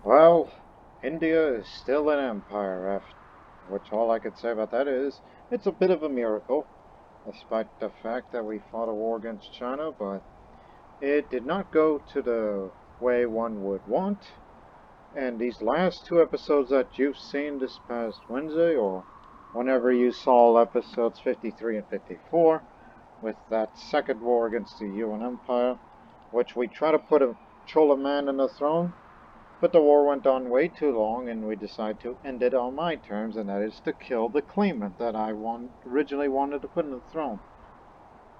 Well, India is still an empire, which all I could say about that is it's a bit of a miracle, despite the fact that we fought a war against China, but it did not go to the way one would want. And these last two episodes that you've seen this past Wednesday, or whenever you saw episodes 53 and 54, with that second war against the Yuan Empire, which we try to put a Chola man on the throne, but the war went on way too long, and we decided to end it on my terms, and that is to kill the claimant that I originally wanted to put on the throne.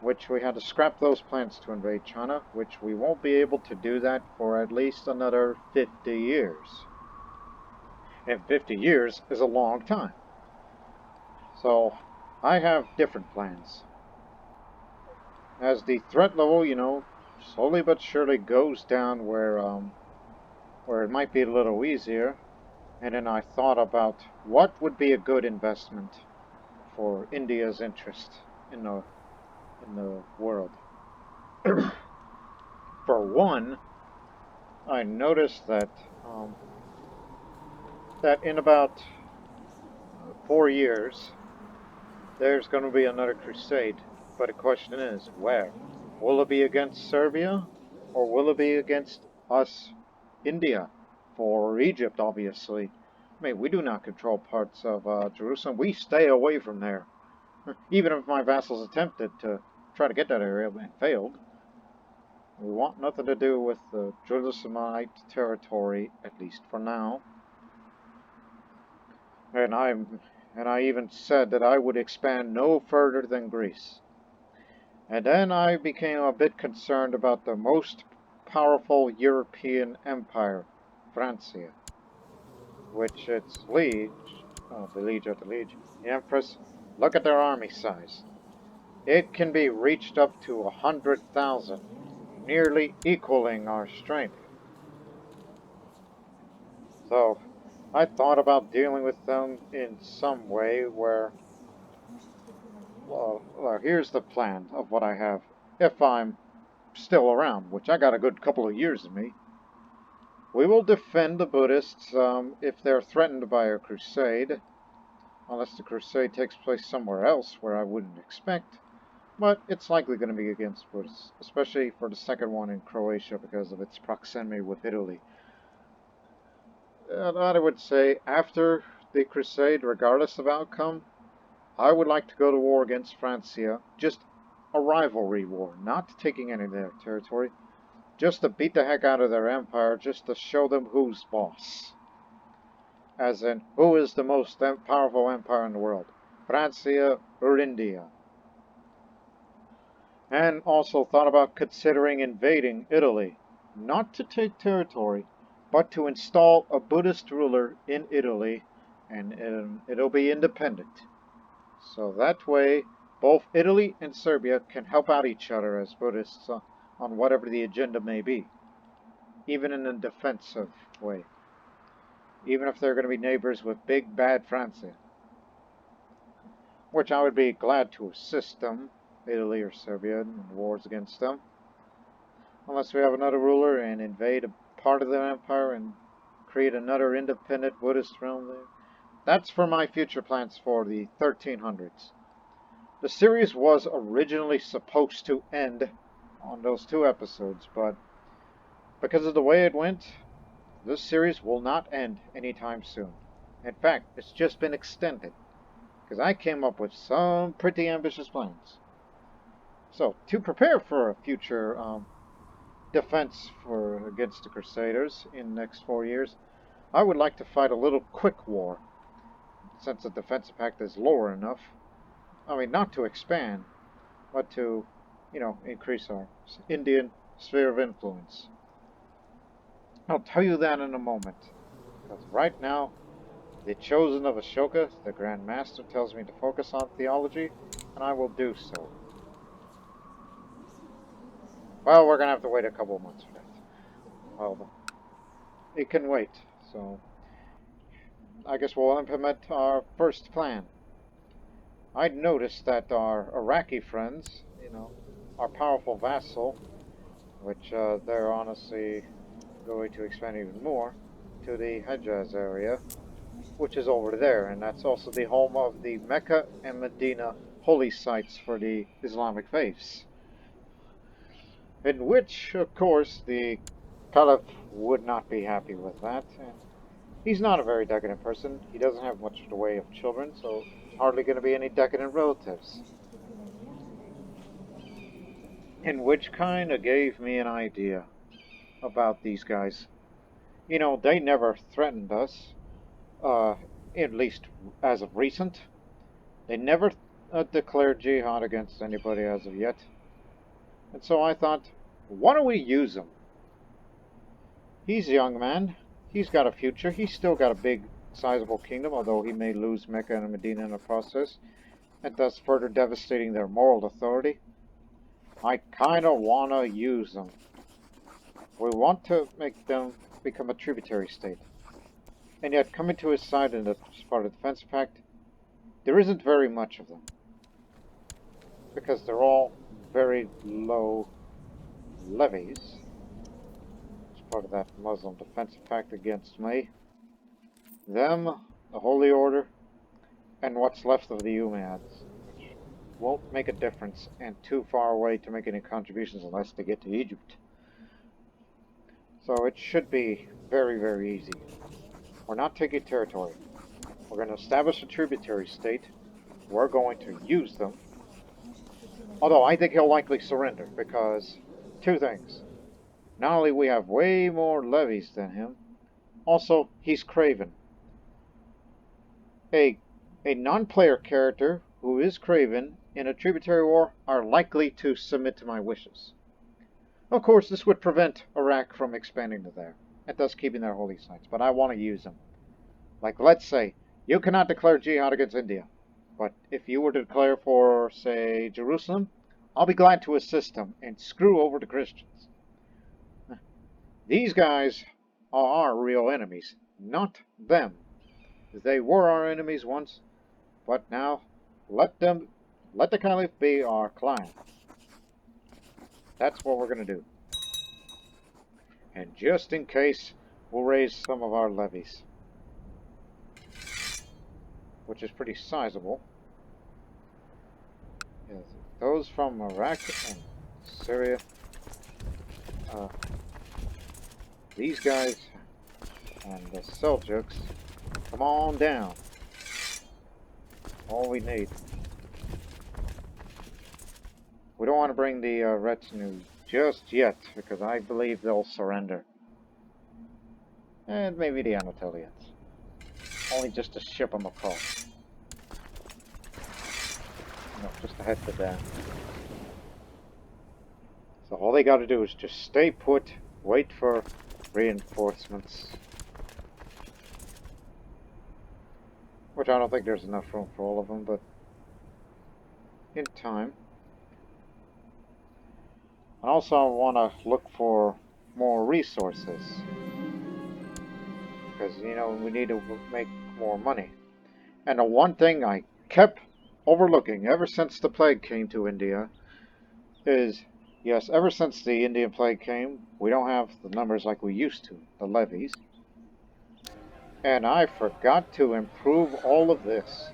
Which we had to scrap those plans to invade China, which we won't be able to do that for at least another 50 years. And 50 years is a long time. So, I have different plans. As the threat level, slowly but surely goes down where it might be a little easier, and then I thought about what would be a good investment for India's interest in the world. For one, I noticed that in about 4 years there's going to be another crusade. But the question is, where? Will it be against Serbia, or will it be against us, India, for Egypt, obviously? I mean, we do not control parts of Jerusalem. We stay away from there. Even if my vassals attempted to try to get that area and failed. We want nothing to do with the Jerusalemite territory, at least for now. And I even said that I would expand no further than Greece. And then I became a bit concerned about the most powerful European empire, Francia, which its liege, the empress, look at their army size. It can be reached up to 100,000, nearly equaling our strength. So, I thought about dealing with them in some way where, well, here's the plan of what I have, if I'm still around, which I got a good couple of years in me. We will defend the Buddhists if they're threatened by a crusade, unless the crusade takes place somewhere else where I wouldn't expect. But it's likely going to be against Buddhists, especially for the second one in Croatia because of its proximity with Italy. I would say after the crusade, regardless of outcome, I would like to go to war against Francia, just a rivalry war, not taking any of their territory, just to beat the heck out of their empire, just to show them who's boss. As in, who is the most powerful empire in the world, Francia or India? And also thought about considering invading Italy, not to take territory, but to install a Buddhist ruler in Italy, and it'll be independent. So that way, both Italy and Serbia can help out each other as Buddhists on whatever the agenda may be, even in a defensive way, even if they're going to be neighbors with big bad Francia, which I would be glad to assist them, Italy or Serbia, in wars against them, unless we have another ruler and invade a part of their empire and create another independent Buddhist realm there. That's for my future plans for the 1300s. The series was originally supposed to end on those 2 episodes, but because of the way it went, this series will not end anytime soon. In fact, it's just been extended, because I came up with some pretty ambitious plans. So, to prepare for a future defense against the Crusaders in the next 4 years, I would like to fight a little quick war, since the defensive pact is lower enough. I mean, not to expand, but to, increase our Indian sphere of influence. I'll tell you that in a moment. Because right now, the chosen of Ashoka, the Grand Master, tells me to focus on theology, and I will do so. Well, we're going to have to wait a couple of months for that. Well, it can wait, so I guess we'll implement our first plan. I'd noticed that our Iraqi friends, our powerful vassal, which they're honestly going to expand even more, to the Hijaz area, which is over there, and that's also the home of the Mecca and Medina holy sites for the Islamic faiths. In which, of course, the Caliph would not be happy with that, and he's not a very decadent person. He doesn't have much in the way of children, so hardly going to be any decadent relatives. And which kind of gave me an idea about these guys. You know, they never threatened us, uh, at least as of recent. They never declared jihad against anybody as of yet. And so I thought, why don't we use him? He's a young man. He's got a future. He's still got a big, sizable kingdom, although he may lose Mecca and Medina in the process, and thus further devastating their moral authority. I kind of want to use them. We want to make them become a tributary state. And yet, coming to his side in the part of the defense pact, there isn't very much of them. Because they're all very low levies. It's part of that Muslim defense pact against me. Them, the Holy Order, and what's left of the Umayyads, which won't make a difference and too far away to make any contributions unless they get to Egypt. So it should be very, very easy. We're not taking territory. We're going to establish a tributary state. We're going to use them. Although I think he'll likely surrender because two things. Not only we have way more levies than him, also he's craven. A non-player character who is craven in a tributary war are likely to submit to my wishes. Of course, this would prevent Iraq from expanding to there, and thus keeping their holy sites, but I want to use them. Like, let's say, you cannot declare jihad against India, but if you were to declare for, say, Jerusalem, I'll be glad to assist them and screw over the Christians. These guys are our real enemies, not them. They were our enemies once, but now let the Caliph be our client. That's what we're going to do. And just in case, we'll raise some of our levies, which is pretty sizable. Yes, those from Iraq and Syria, these guys and the Seljuks, come on down. All we need. We don't want to bring the retinue just yet, because I believe they'll surrender. And maybe the Anatolians. Only just to ship them across. No, just to head to them. So all they got to do is just stay put, wait for reinforcements. Which I don't think there's enough room for all of them, but in time. And also I want to look for more resources. Because, you know, we need to make more money. And the one thing I kept overlooking ever since the plague came to India is, yes, ever since the Indian plague came, we don't have the numbers like we used to, the levies. And I forgot to improve all of this.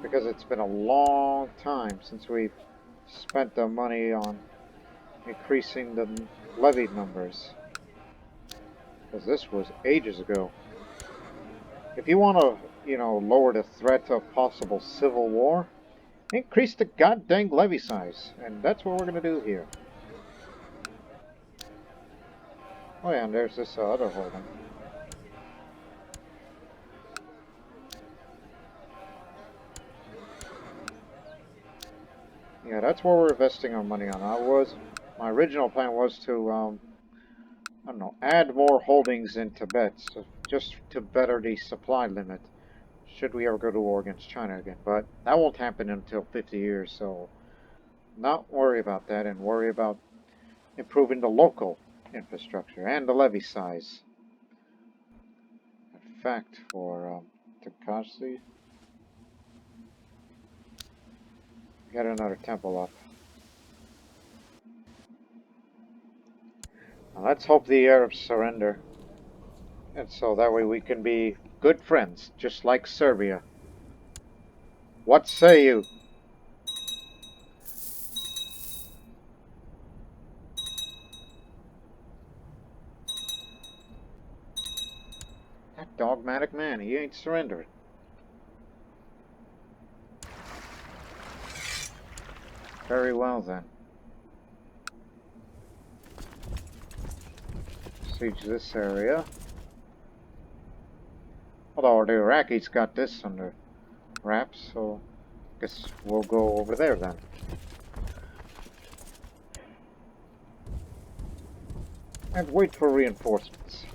Because it's been a long time since we've spent the money on increasing the levy numbers. Because this was ages ago. If you want to, you know, lower the threat of possible civil war, increase the goddamn levy size. And that's what we're going to do here. Oh yeah, and there's this other holding. Yeah, that's where we're investing our money on. My original plan was to, I don't know, add more holdings in Tibet, so just to better the supply limit, should we ever go to war against China again. But that won't happen until 50 years, so not worry about that, and worry about improving the local infrastructure and the levy size. In fact, for Takashi, got another temple up. Now let's hope the Arabs surrender. And so that way we can be good friends, just like Serbia. What say you? That dogmatic man, he ain't surrendering. Very well then. Siege this area. Although the Iraqis got this under wraps, so I guess we'll go over there then. And wait for reinforcements.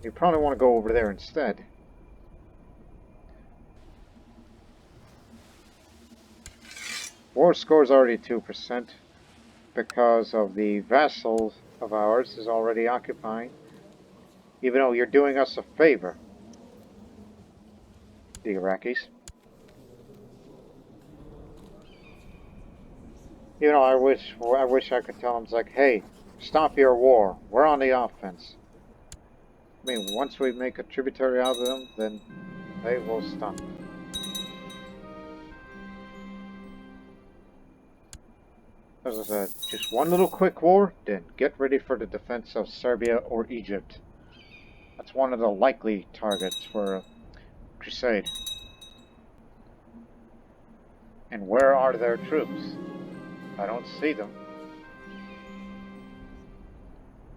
You probably want to go over there instead. War score is already 2% because of the vassal of ours is already occupying. Even though you're doing us a favor, the Iraqis. You know, I wish I could tell them, it's like, hey, stop your war. We're on the offense. I mean, once we make a tributary out of them, then they will stop. As I said, just one little quick war, then get ready for the defense of Serbia or Egypt. That's one of the likely targets for a crusade. And where are their troops? I don't see them.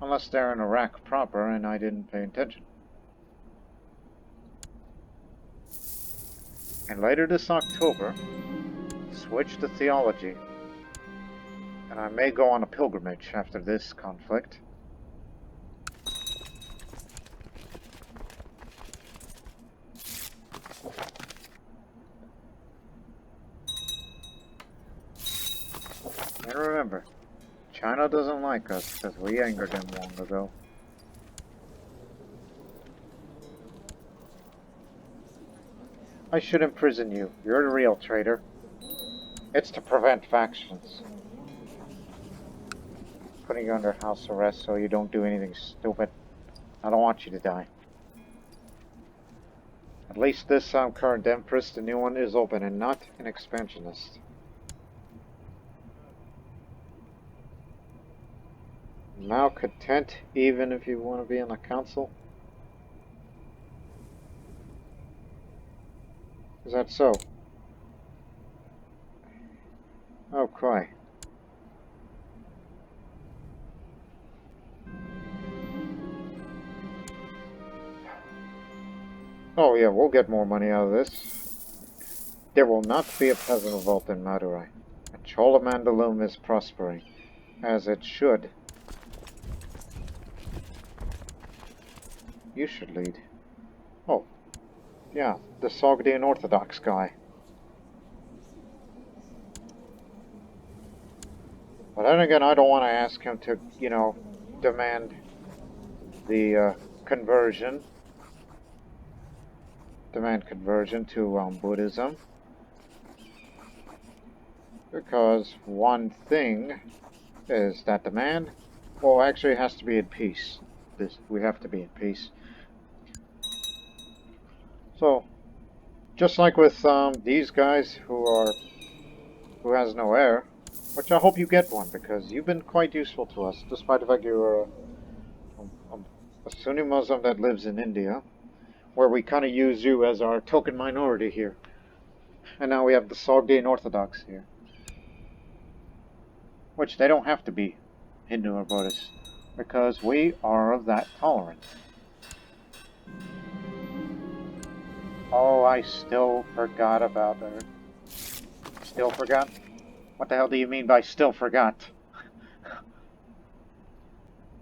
Unless they're in Iraq proper and I didn't pay attention. And later this October, switch to theology. And I may go on a pilgrimage after this conflict. And remember, China doesn't like us because we angered them long ago. I should imprison you. You're the real traitor. It's to prevent factions. Putting you under house arrest so you don't do anything stupid. I don't want you to die. At least this current Empress, the new one, is open and not an expansionist. Malcontent, even if you want to be in the council? Is that so? Oh, cry. Oh yeah, we'll get more money out of this. There will not be a peasant revolt in Madurai. And Chola Mandalum is prospering, as it should. You should lead. Oh, yeah, the Sogdian Orthodox guy. But then again, I don't want to ask him to, you know, demand the conversion. Demand conversion to Buddhism. Because one thing is that the man, well, actually it has to be in peace. We have to be in peace. So, just like with these guys who has no heir, which I hope you get one because you've been quite useful to us, despite the fact you're a Sunni Muslim that lives in India, where we kind of use you as our token minority here. And now we have the Sogdian Orthodox here. Which they don't have to be Hindu or Buddhist, because we are that tolerant. Oh, I still forgot about her. Still forgot? What the hell do you mean by still forgot?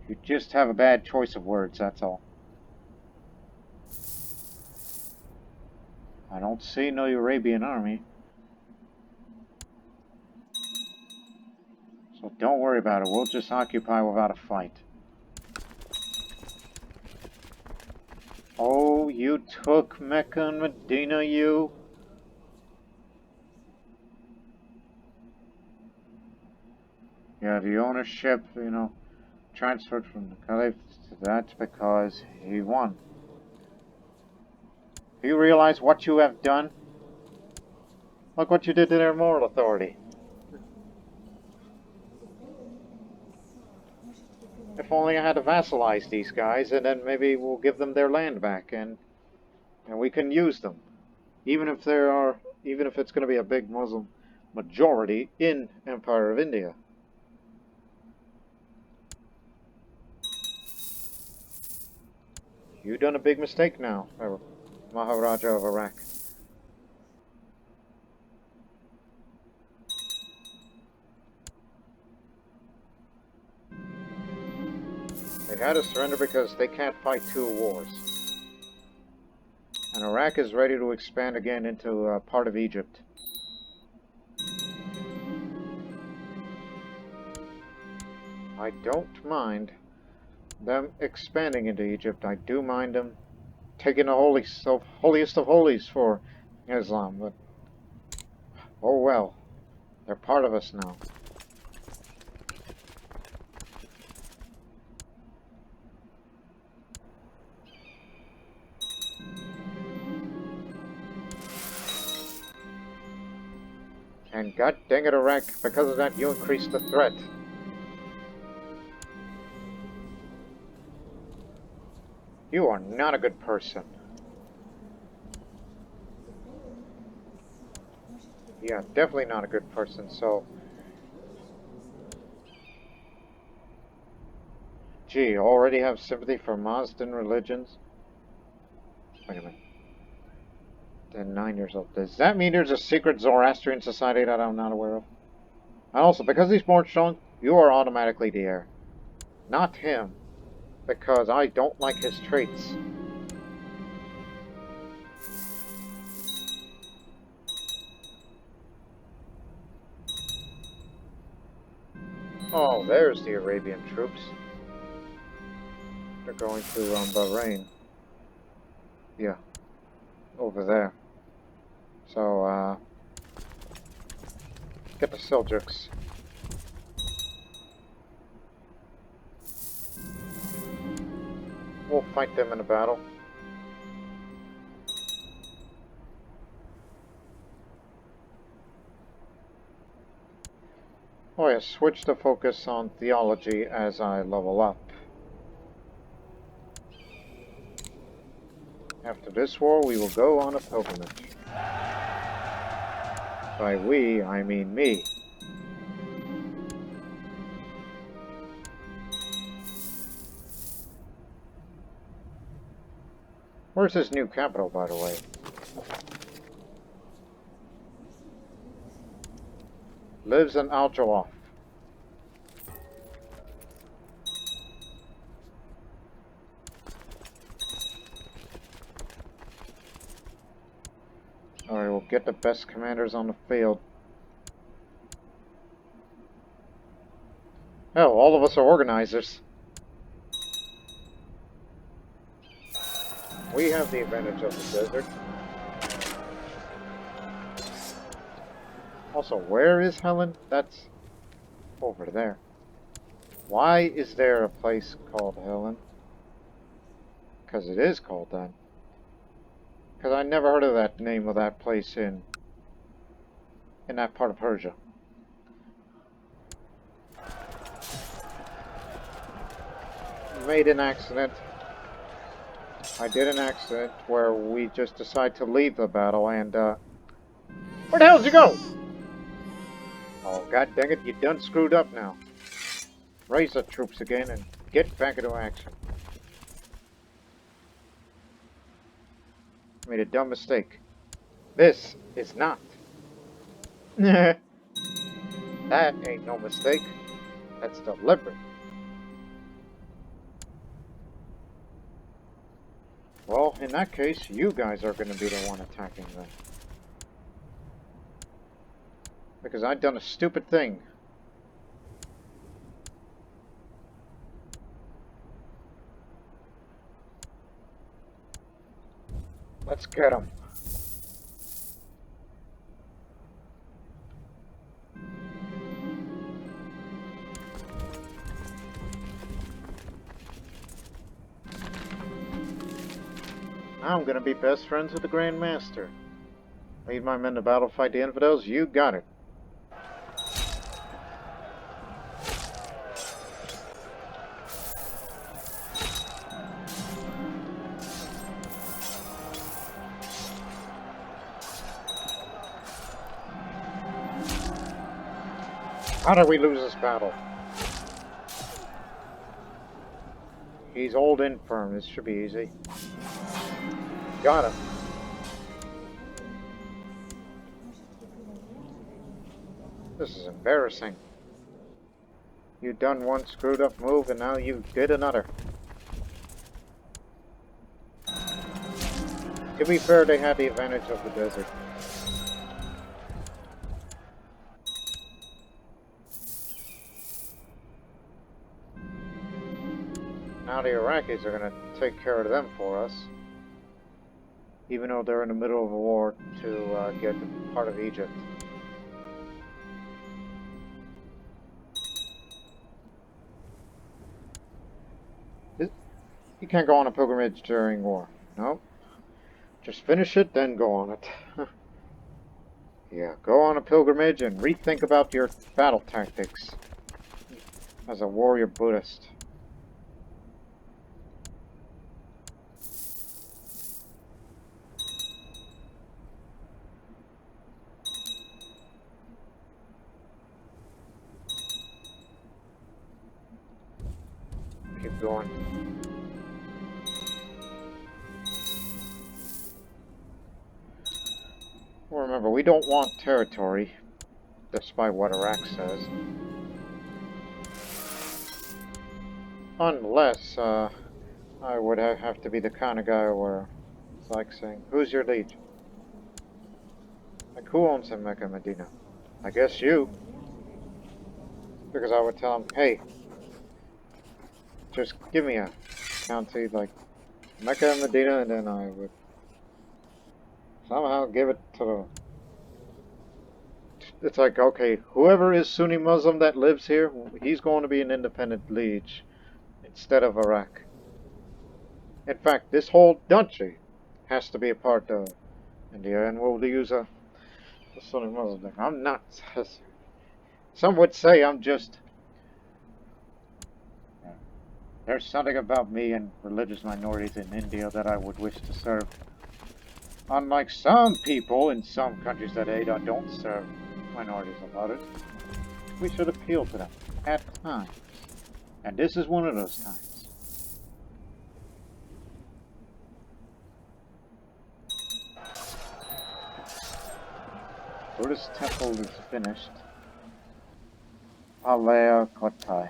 You just have a bad choice of words, that's all. I don't see no Arabian army. So don't worry about it, we'll just occupy without a fight. Oh, you took Mecca and Medina, you? Yeah, the ownership, transferred from the Caliph to that because he won. Do you realize what you have done? Look what you did to their moral authority. If only I had to vassalize these guys, and then maybe we'll give them their land back, and we can use them, even if it's going to be a big Muslim majority in Empire of India. You've done a big mistake now, Maharaja of Iraq. They had to surrender because they can't fight two wars. And Iraq is ready to expand again into part of Egypt. I don't mind them expanding into Egypt. I do mind them taking the holiest of holies for Islam, but oh well, they're part of us now. And god dang it, Iraq, because of that you increased the threat. You are not a good person. Yeah, definitely not a good person, so... Gee, already have sympathy for Mazdan religions? Wait a minute. They're 9 years old. Does that mean there's a secret Zoroastrian society that I'm not aware of? And also, because he's born strong, you are automatically the heir. Not him. Because I don't like his traits. Oh, there's the Arabian troops. They're going to Bahrain. Yeah. Over there. So, get the Seljuks. We'll fight them in a battle. Oh yeah, switch the focus on theology as I level up. After this war, we will go on a pilgrimage. By we, I mean me. Where's his new capital, by the way? Lives in Al-Jawaf. Alright, we'll get the best commanders on the field. Hell, all of us are organizers. We have the advantage of the desert. Also, where is Helen? That's over there. Why is there a place called Helen? Because it is called that. Because I never heard of that name of that place in that part of Persia. Made an accident. I did an accident where we just decided to leave the battle and, where the hell did you go? Oh, god dang it, you done screwed up now. Raise the troops again and get back into action. Made a dumb mistake. This is not. That ain't no mistake. That's deliberate. Well, in that case, you guys are going to be the one attacking them. Because I've done a stupid thing. Let's get them. I'm gonna be best friends with the Grand Master. Lead my men to battle, fight the infidels. You got it. How did we lose this battle? He's old and infirm. This should be easy. Got him. This is embarrassing. You done one screwed up move and now you did another. To be fair, they had the advantage of the desert. Now the Iraqis are going to take care of them for us. Even though they're in the middle of a war to get part of Egypt. You can't go on a pilgrimage during war. No. Just finish it, then go on it. Yeah, go on a pilgrimage and rethink about your battle tactics as a warrior Buddhist. Keep going. Remember, we don't want territory, despite what Iraq says. Unless, I would have to be the kind of guy where it's like saying, who's your lead? Like, who owns in Mecca and Medina? I guess you. Because I would tell him, hey, just give me a county like Mecca and Medina, and then I would somehow give it to the... It's like, okay, whoever is Sunni Muslim that lives here, he's going to be an independent liege instead of Iraq. In fact, this whole duchy has to be a part of India, and we'll use a Sunni Muslim thing. I'm not... Some would say I'm just... There's something about me and religious minorities in India that I would wish to serve. Unlike some people in some countries that don't serve minorities about it, we should appeal to them at times. And this is one of those times. Buddhist temple is finished. Alea Kotai.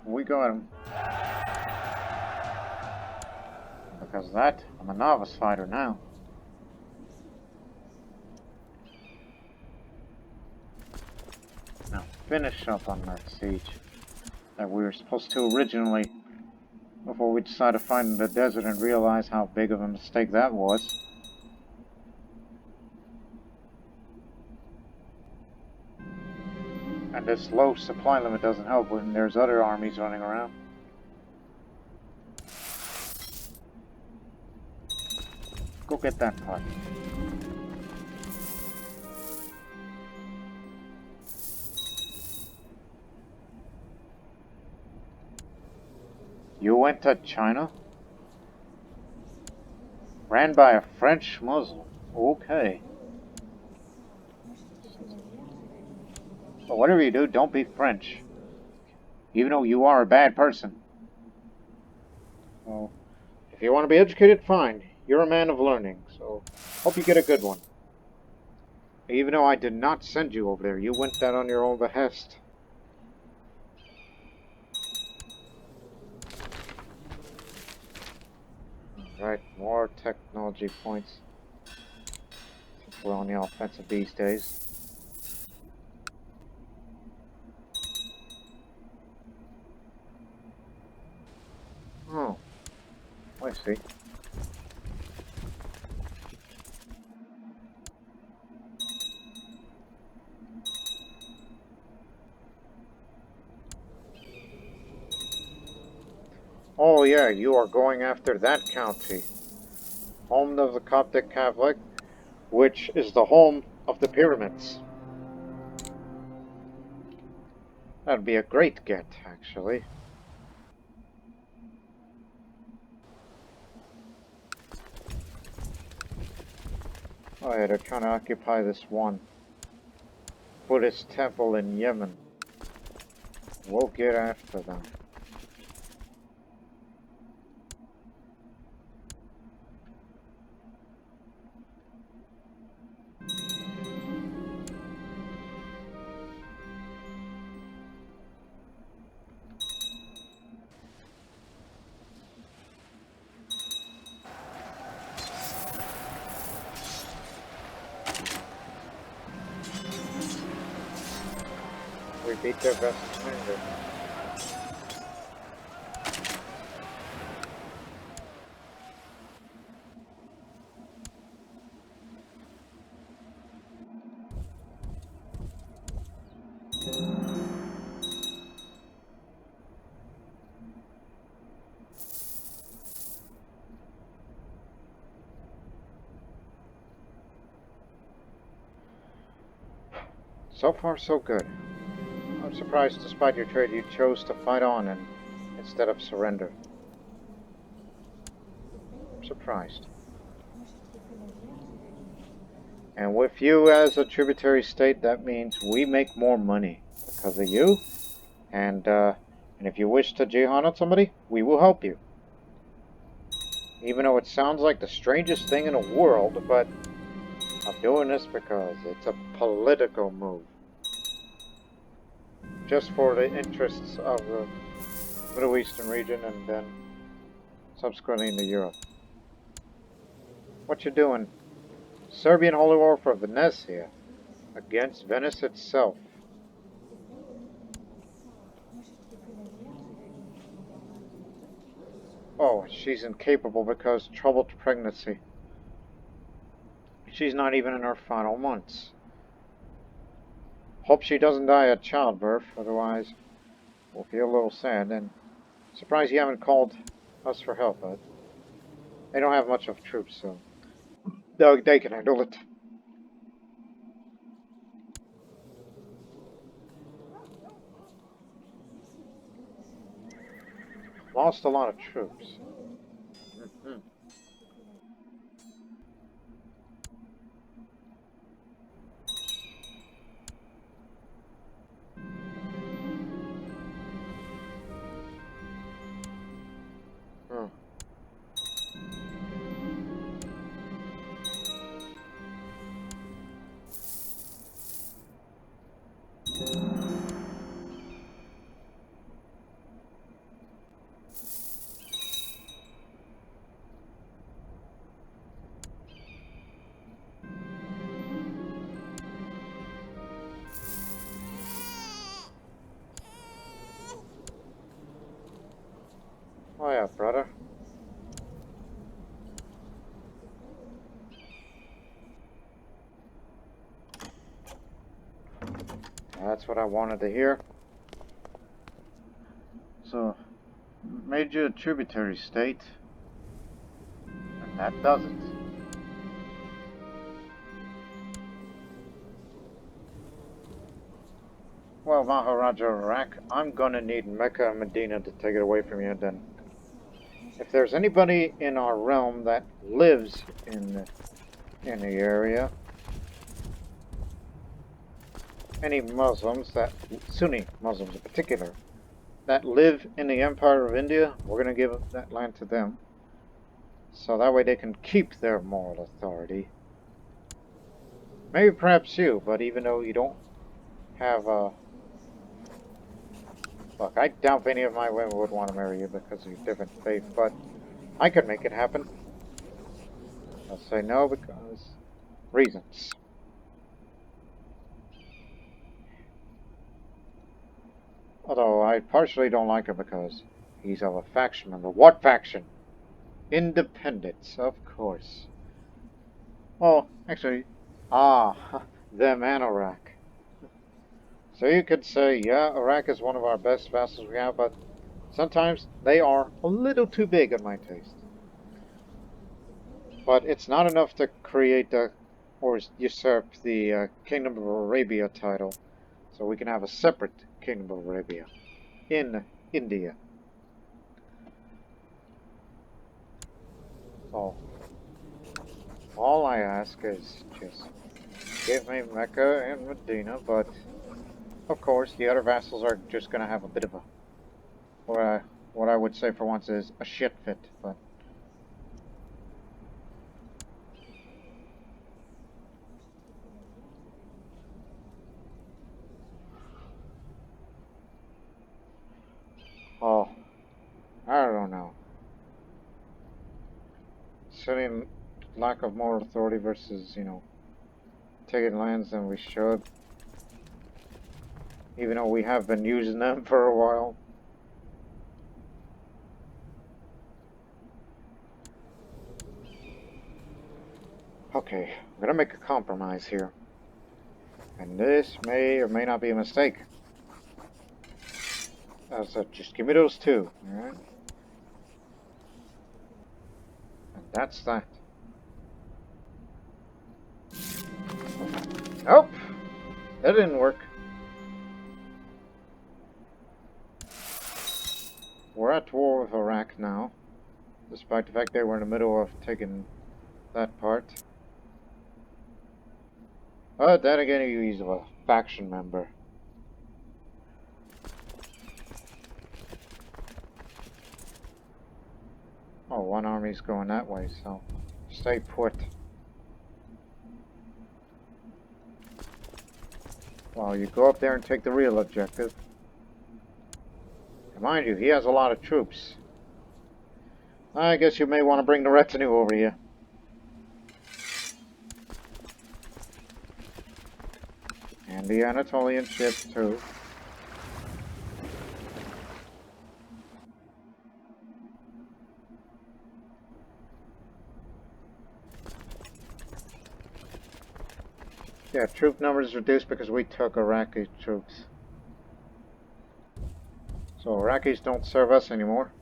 We got him. Because of that, I'm a novice fighter now. Now, finish up on that siege that we were supposed to originally, before we decided to find the desert and realize how big of a mistake that was. And this low supply limit doesn't help when there's other armies running around. Go get that part. You went to China? Ran by a French Muslim. Okay. But whatever you do, don't be French. Even though you are a bad person. Well, if you want to be educated, fine. You're a man of learning, so hope you get a good one. Even though I did not send you over there, you went that on your own behest. Alright, more technology points. Since we're on the offensive these days. Oh, I see. Oh yeah, you are going after that county. Home of the Coptic Catholic, which is the home of the pyramids. That'd be a great get, actually. Oh yeah, they're trying to occupy this one Buddhist temple in Yemen. We'll get after them. We beat their best defender. So far, so good. I'm surprised, despite your trade, you chose to fight on and instead of surrender. I'm surprised. And with you as a tributary state, that means we make more money because of you. And if you wish to jihad on somebody, we will help you. Even though it sounds like the strangest thing in the world, but I'm doing this because it's a political move. Just for the interests of the Middle Eastern region and then subsequently into Europe. What you doing? Serbian Holy War for Venezia against Venice itself. Oh, she's incapable because troubled pregnancy. She's not even in her final months. Hope she doesn't die at childbirth, otherwise we'll feel a little sad. And surprised you haven't called us for help, but they don't have much of troops, so they can handle it. Lost a lot of troops. Mm-hmm. Hmm. Oh yeah, brother. That's what I wanted to hear. So, made you a tributary state, and that does it. Well, Maharaja Iraq, I'm gonna need Mecca and Medina to take it away from you then. If there's anybody in our realm that lives in the area, any Muslims, Sunni Muslims in particular, that live in the Empire of India, we're gonna give that land to them. So that way they can keep their moral authority. Maybe perhaps you, but even though you don't have look, I doubt any of my women would want to marry you because of your different faith, but I could make it happen. I'll say no because reasons. Although I partially don't like him because he's of a faction member. What faction? Independence, of course. Well, actually, them and Iraq. So you could say, yeah, Iraq is one of our best vassals we have, but Sometimes they are a little too big in my taste. But it's not enough to create the, or usurp the Kingdom of Arabia title. So we can have a separate Kingdom of Arabia in India. So all I ask is just give me Mecca and Medina, but of course the other vassals are just going to have a bit of a, what I would say for once is a shit fit, but oh, I don't know. Sitting lack of moral authority versus, taking lands than we should. Even though we have been using them for a while. Okay, I'm gonna make a compromise here. And this may or may not be a mistake. So just give me those two, alright? And that's that. Nope! That didn't work. We're at war with Iraq now, despite the fact they were in the middle of taking that part. But then again, he's a faction member. Oh, one army's going that way, so stay put. Well, you go up there and take the real objective. And mind you, he has a lot of troops. I guess you may want to bring the retinue over here. And the Anatolian ships, too. Yeah, troop numbers reduced because we took Iraqi troops. So Iraqis don't serve us anymore.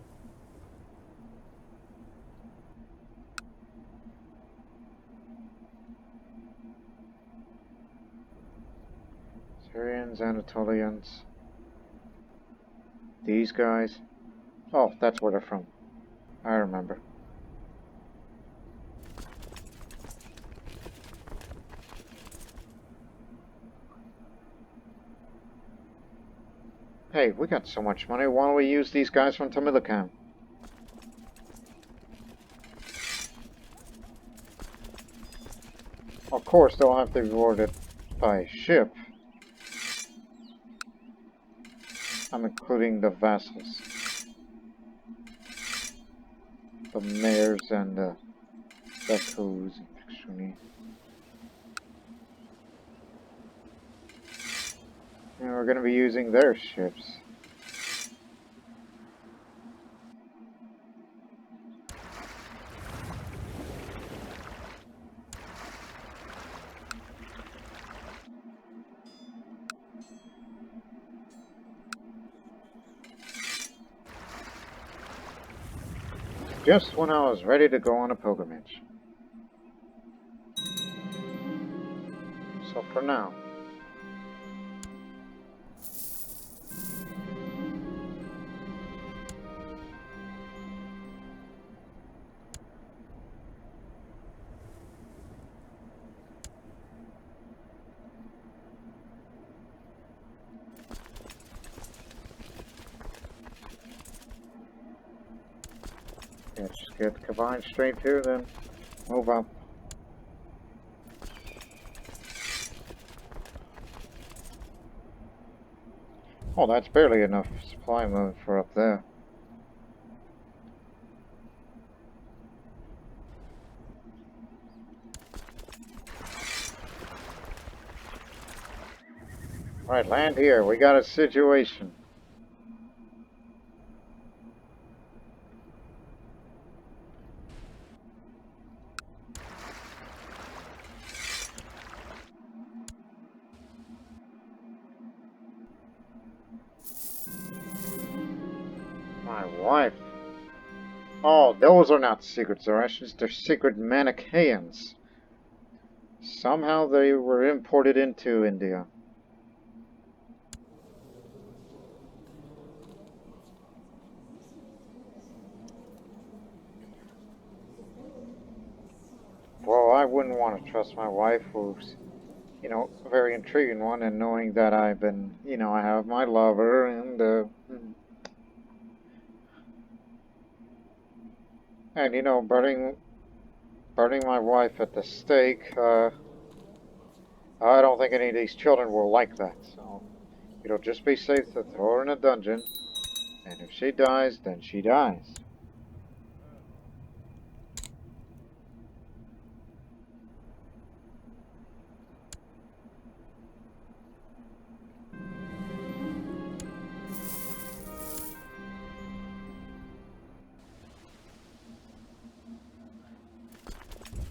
Syrians, Anatolians. These guys. Oh, that's where they're from. I remember. Hey, we got so much money, why don't we use these guys from Tamilakam? Of course, they'll have to be rewarded by ship. I'm including the vassals. The mayors and the Bekus and Picshuni. And we're going to be using their ships. Just when I was ready to go on a pilgrimage. So for now, let's just get the combined strength here, then move up. Oh, that's barely enough supply move for up there. Alright, land here. We got a situation. wife. Oh, those are not secret Zoroastrians, they're secret Manichaeans. Somehow they were imported into India. Well, I wouldn't want to trust my wife, who's, a very intriguing one, and knowing that I've been, I have my lover, and burning my wife at the stake, I don't think any of these children will like that, so it'll just be safe to throw her in a dungeon, and if she dies, then she dies.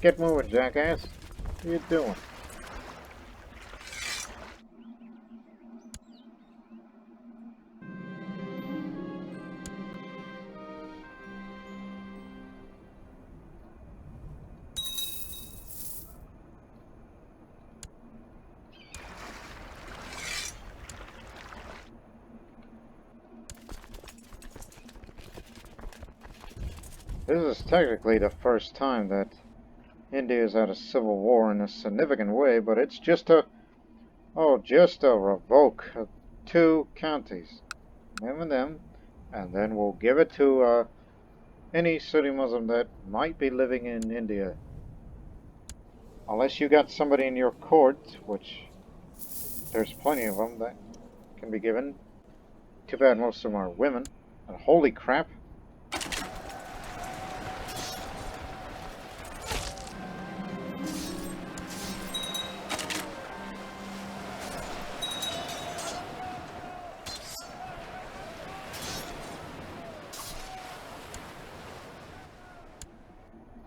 Get moving, jackass. What are you doing? This is technically the first time that India's had a civil war in a significant way, but it's just a revoke of 2 counties, them and them, and then we'll give it to any Sunni Muslim that might be living in India. Unless you got somebody in your court, which there's plenty of them that can be given. Too bad most of them are women. And holy crap.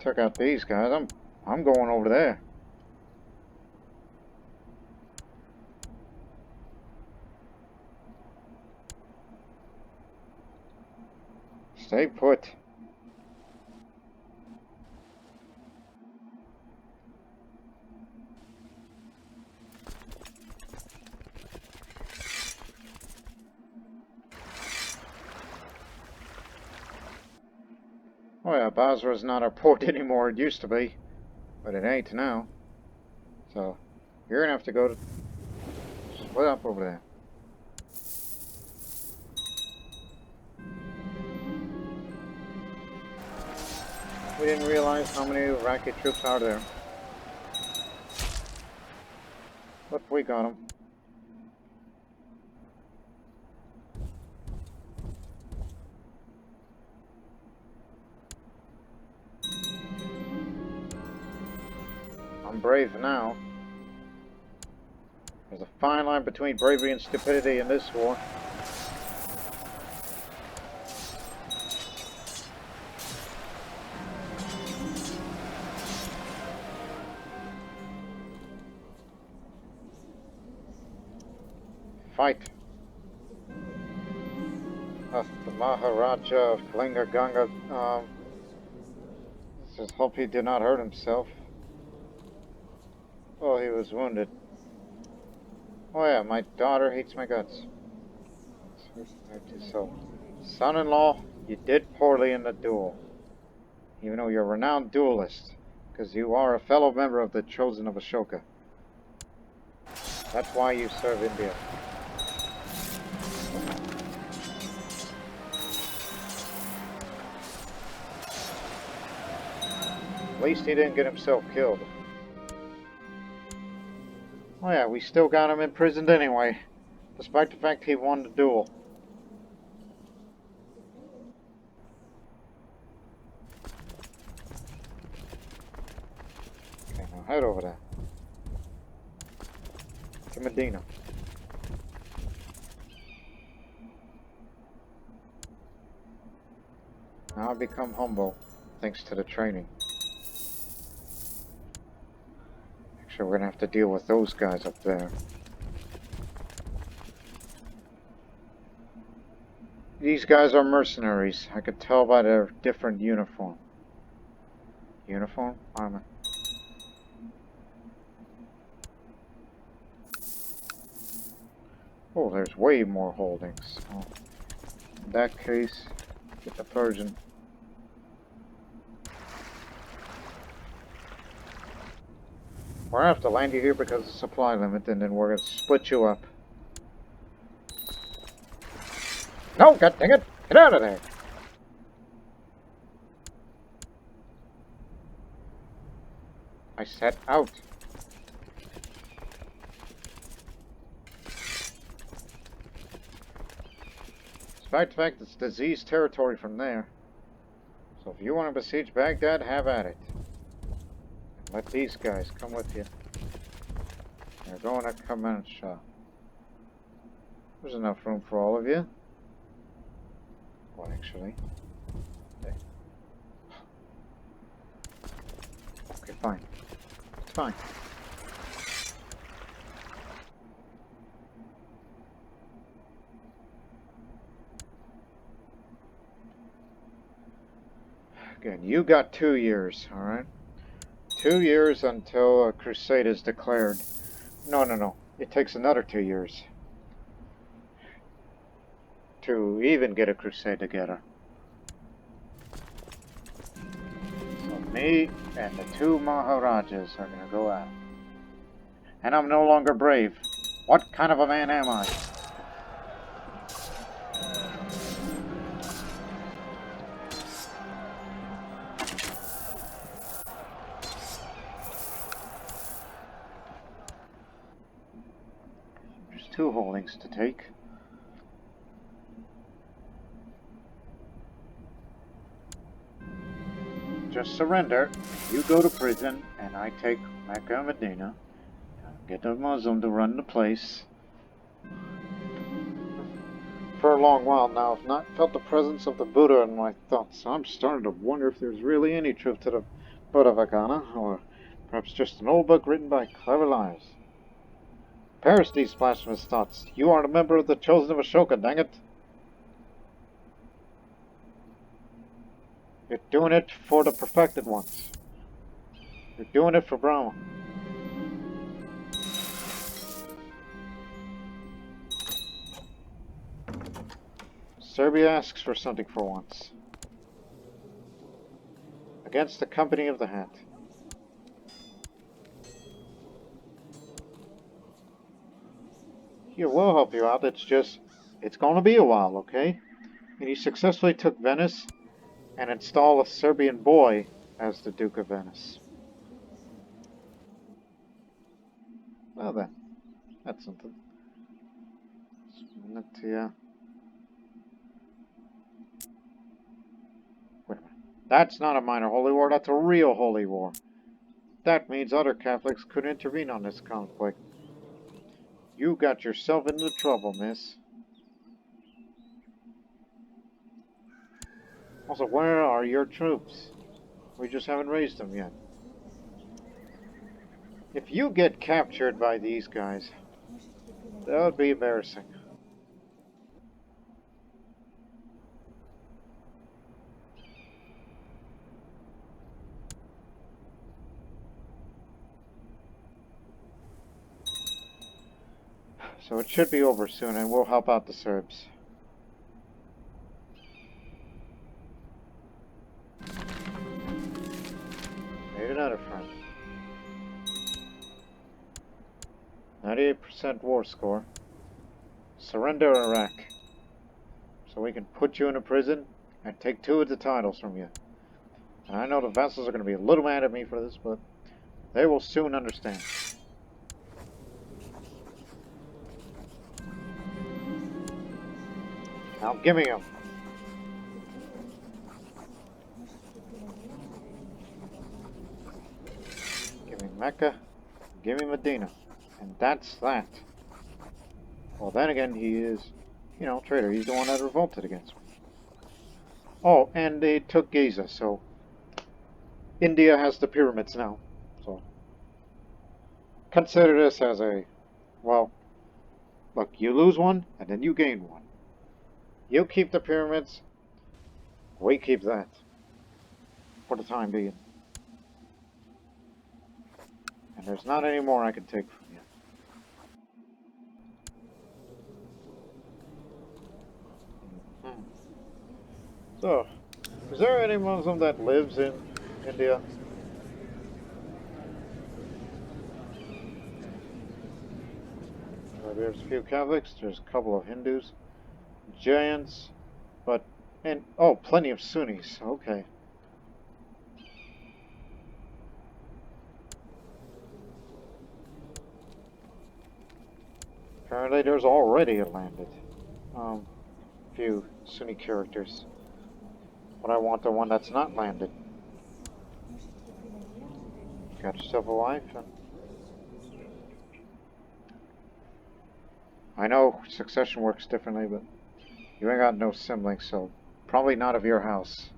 Took out these guys. I'm going over there. Stay put. Oh yeah, Basra's not our port anymore. It used to be, but it ain't now. So, you're gonna have to go to split up over there. We didn't realize how many Iraqi troops are there. Look, we got them. I'm brave now. There's a fine line between bravery and stupidity in this war. Fight. The Maharaja of Kalinga Ganga says, hope he did not hurt himself. Oh, he was wounded. Oh yeah, my daughter hates my guts. So, son-in-law, you did poorly in the duel. Even though you're a renowned duelist, because you are a fellow member of the Chosen of Ashoka. That's why you serve India. At least he didn't get himself killed. Oh yeah, we still got him imprisoned anyway, despite the fact he won the duel. Okay, now head over there. To Medina. Now I've become humble, thanks to the training. Actually, we're gonna have to deal with those guys up there. These guys are mercenaries. I could tell by their different uniform. Uniform? Armor. Oh, there's way more holdings. Oh, in that case, get the Persian. We're gonna have to land you here because of the supply limit, and then we're gonna split you up. No, god dang it! Get out of there! I said out. Despite the fact it's diseased territory from there. So if you want to besiege Baghdad, have at it. Let these guys come with you. They're going to Kerman Shah. There's enough room for all of you. Well, actually. Okay. Okay, fine. It's fine. Again, you got 2 years, alright? 2 years until a crusade is declared. No. It takes another 2 years to even get a crusade together. So me and the 2 Maharajas are gonna go out. And I'm no longer brave. What kind of a man am I? There's 2 holdings to take. Just surrender. You go to prison, and I take Mecca and Medina. Get a Muslim to run the place. For a long while now, I've not felt the presence of the Buddha in my thoughts. I'm starting to wonder if there's really any truth to the Buddha Vagana, or perhaps just an old book written by clever liars. Perish these blasphemous thoughts. You are a member of the chosen of Ashoka, dang it. You're doing it for the perfected ones. You're doing it for Brahma. Serbia asks for something for once. Against the company of the Hat. Here, we'll help you out. It's going to be a while, okay? And he successfully took Venice and installed a Serbian boy as the Duke of Venice. Well then, that's something. Yeah. Wait a minute. That's not a minor holy war, that's a real holy war. That means other Catholics could intervene on this conflict. You got yourself into trouble, miss. Also, where are your troops? We just haven't raised them yet. If you get captured by these guys, that would be embarrassing. So it should be over soon, and we'll help out the Serbs. Made another friend. 98% war score. Surrender Iraq. So we can put you in a prison and take 2 of the titles from you. And I know the vassals are going to be a little mad at me for this, but they will soon understand. Now give me them. Give me Mecca. Give me Medina. And that's that. Well, then again, he is, you know, traitor. He's the one that revolted against me. Oh, and they took Giza, so India has the pyramids now. So consider this as a, well, look, you lose one, and then you gain one. You keep the pyramids, we keep that. For the time being. And there's not any more I can take from you. Hmm. So, is there any Muslim that lives in India? There's a few Catholics, there's a couple of Hindus, Jains, but, and, oh, plenty of Sunnis, okay. Apparently there's already a landed. Few Sunni characters. But I want the one that's not landed. Got yourself a wife? I know succession works differently, but you ain't got no siblings, so probably not of your house.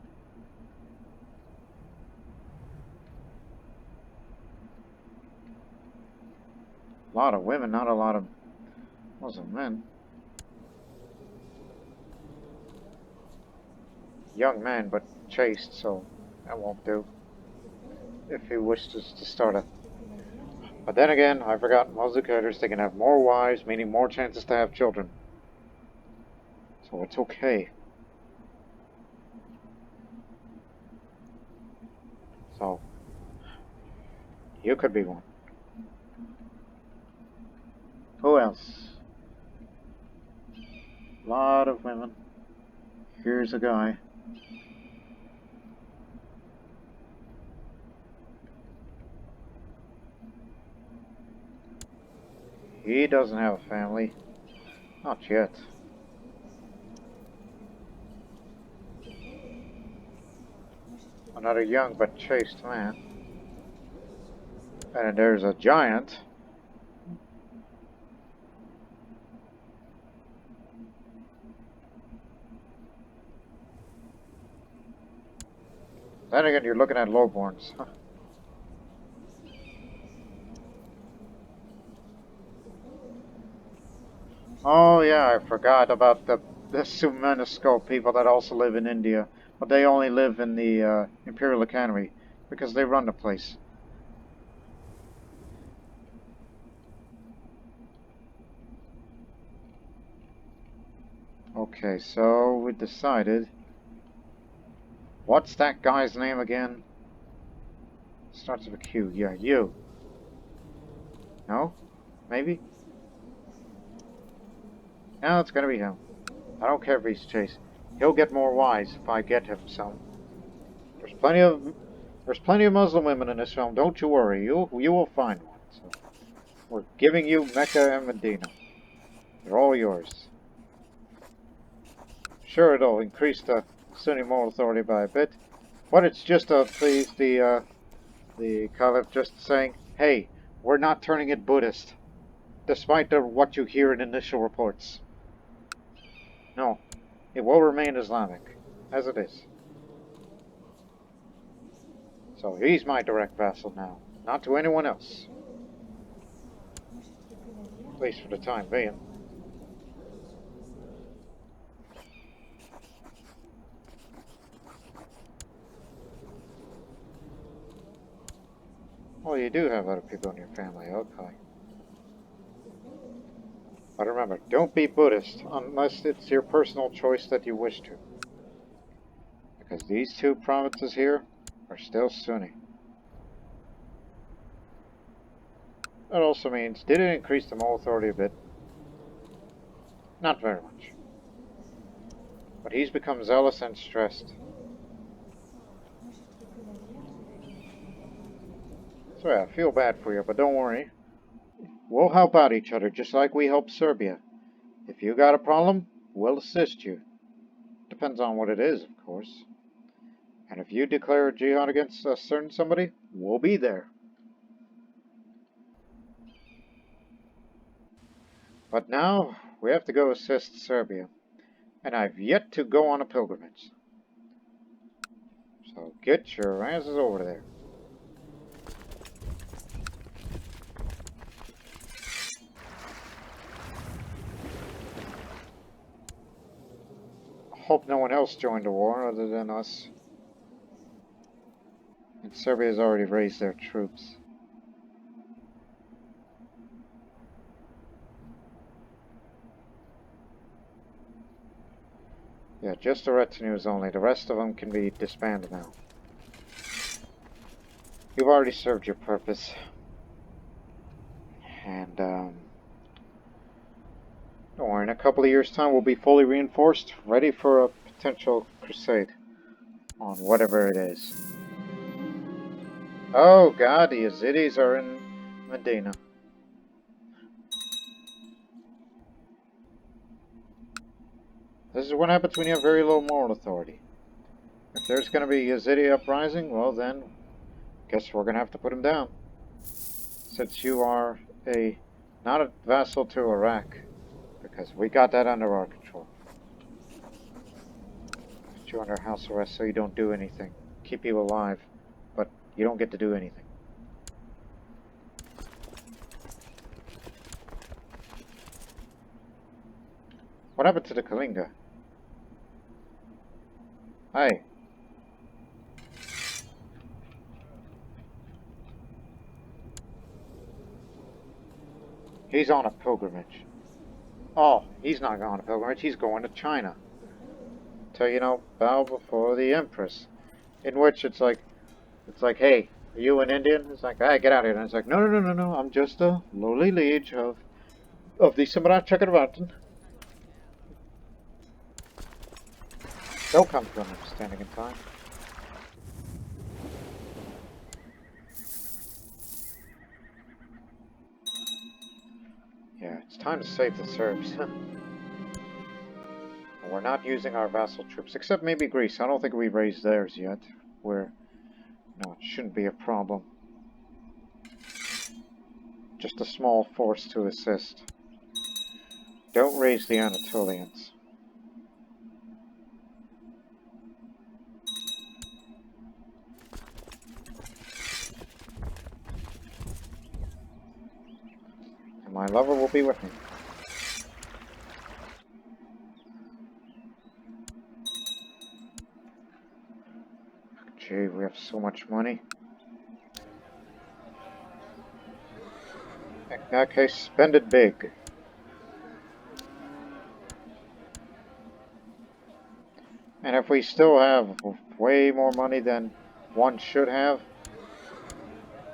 A lot of women, not a lot of Muslim men. Young man, but chaste, so that won't do. If he wishes to start a... But then again, I forgot Muslim characters, they can have more wives, meaning more chances to have children. So it's okay. So, you could be one. Who else? A lot of women. Here's a guy. He doesn't have a family. Not yet. Another young but chaste man. And there's a giant. Then again, you're looking at lowborns. Oh yeah, I forgot about the Sumenoscope people that also live in India. But they only live in the Imperial Academy because they run the place. Okay, so we decided. What's that guy's name again? Starts with a Q. Yeah, you. No? Maybe? No, it's gonna be him. I don't care if he's chased. He'll get more wives if I get him some. There's plenty of Muslim women in this film. Don't you worry. You will find one. So we're giving you Mecca and Medina. They're all yours. Sure, it'll increase the Sunni moral authority by a bit, but it's just to please the Caliph, just saying, hey, we're not turning it Buddhist, despite what you hear in initial reports. No, it will remain Islamic, as it is. So he's my direct vassal now, not to anyone else. At least for the time being. Well, you do have other people in your family, okay. But remember, don't be Buddhist unless it's your personal choice that you wish to. Because these two provinces here are still Sunni. That also means, did it increase the moral authority a bit? Not very much. But he's become zealous and stressed. So yeah, I feel bad for you, but don't worry. We'll help out each other, just like we helped Serbia. If you got a problem, we'll assist you. Depends on what it is, of course. And if you declare a jihad against a certain somebody, we'll be there. But now, we have to go assist Serbia. And I've yet to go on a pilgrimage. So get your asses over there. No one else joined the war other than us. And Serbia has already raised their troops. Yeah, just the retinues only. The rest of them can be disbanded now. You've already served your purpose. And, don't worry, in a couple of years' time we'll be fully reinforced, ready for a potential crusade on whatever it is. Oh god, the Yazidis are in Medina. This is what happens when you have very low moral authority. If there's going to be Yazidi uprising, well then, guess we're going to have to put him down. Since you are not a vassal to Iraq, because we got that under our control. Put you under house arrest so you don't do anything. Keep you alive, but you don't get to do anything. What happened to the Kalinga? Hey. He's on a pilgrimage. Oh, he's not on a pilgrimage, he's going to China. To, you know, bow before the Empress. In which it's like, hey, are you an Indian? It's like, hey, get out of here. And it's like, no, I'm just a lowly liege of the Samrat Chakravartin. They'll come to an understanding in time. Yeah, it's time to save the Serbs. We're not using our vassal troops, except maybe Greece. I don't think we raised theirs yet. No, it shouldn't be a problem. Just a small force to assist. Don't raise the Anatolians. And my lover will be with me. Gee, we have so much money. In that case, spend it big. And if we still have way more money than one should have,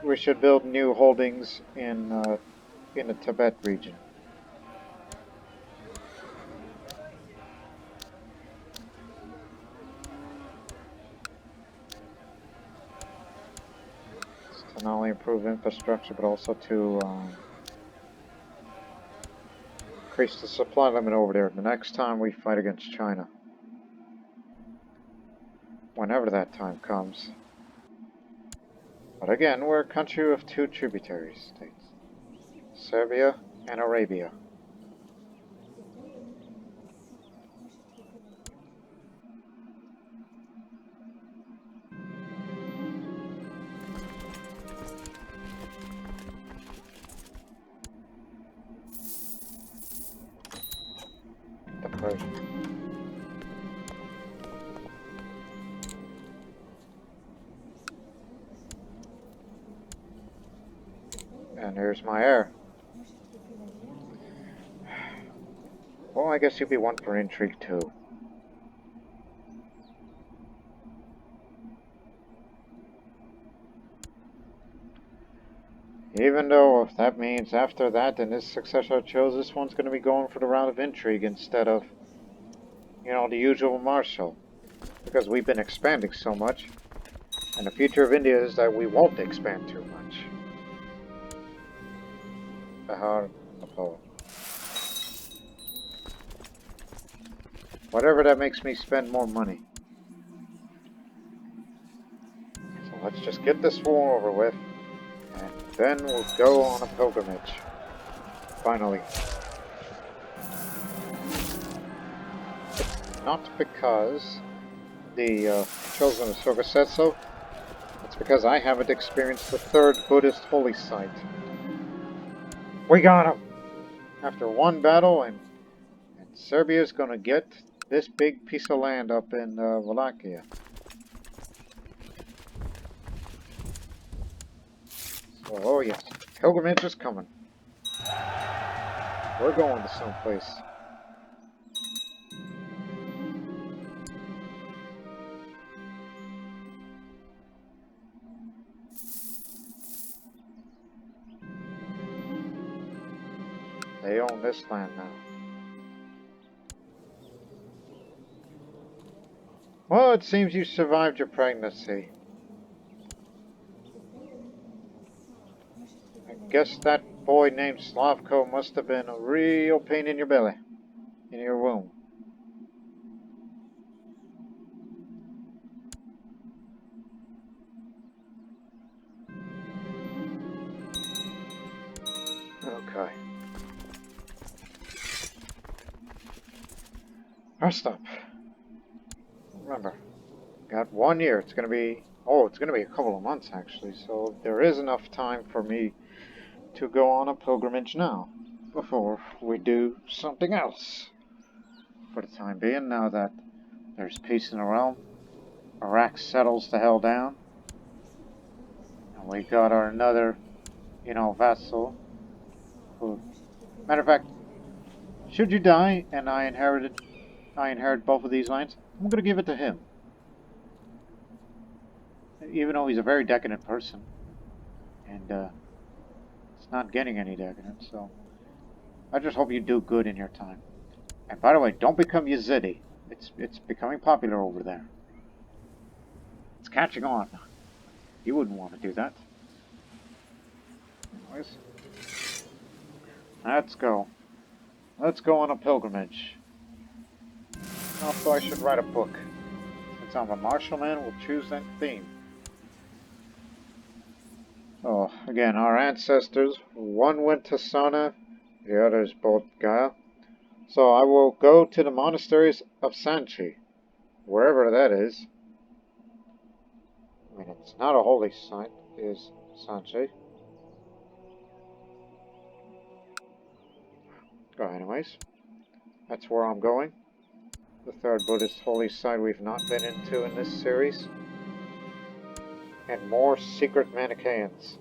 we should build new holdings in the Tibet region. To not only improve infrastructure, but also to increase the supply limit over there the next time we fight against China. Whenever that time comes. But again, we're a country of two tributary states. Serbia and Arabia. The Persian. And here's my heir. Well, I guess you'd be one for intrigue too. Even though if that means after that, then this successor I chose, this one's going to be going for the route of intrigue instead of, you know, the usual marshal. Because we've been expanding so much, and the future of India is that we won't expand too much. Bahar Apollo. Whatever that makes me spend more money. So let's just get this war over with, and then we'll go on a pilgrimage. Finally. It's not because the Chosen of Soga said so. It's because I haven't experienced the third Buddhist holy site. We got him! After one battle, and Serbia's gonna get this big piece of land up in Wallachia. So, oh yes, pilgrimage is coming. We're going to someplace. They own this land now. Well, it seems you survived your pregnancy. I guess that boy named Slavko must have been a real pain in your belly, in your womb. Okay. First up, remember, got 1 year. It's gonna be, it's gonna be a couple of months actually, so there is enough time for me to go on a pilgrimage now, before we do something else. For the time being, now that there's peace in the realm, Iraq settles the hell down, and we got our another, vassal, who, matter of fact, should you die and I inherit both of these lands, I'm gonna give it to him. Even though he's a very decadent person, and it's not getting any decadent, so I just hope you do good in your time. And by the way, don't become Yazidi. It's becoming popular over there. It's catching on. You wouldn't want to do that. Anyways, let's go. Let's go on a pilgrimage. Also, I should write a book. Since I'm a martial man, we'll choose that theme. Oh, again, our ancestors, one went to Sana, the others both Gaia. So I will go to the monasteries of Sanchi, wherever that is. I mean, it's not a holy site, is Sanchi. Go anyways. That's where I'm going. The third Buddhist holy site we've not been into in this series. And more secret Manichaeans.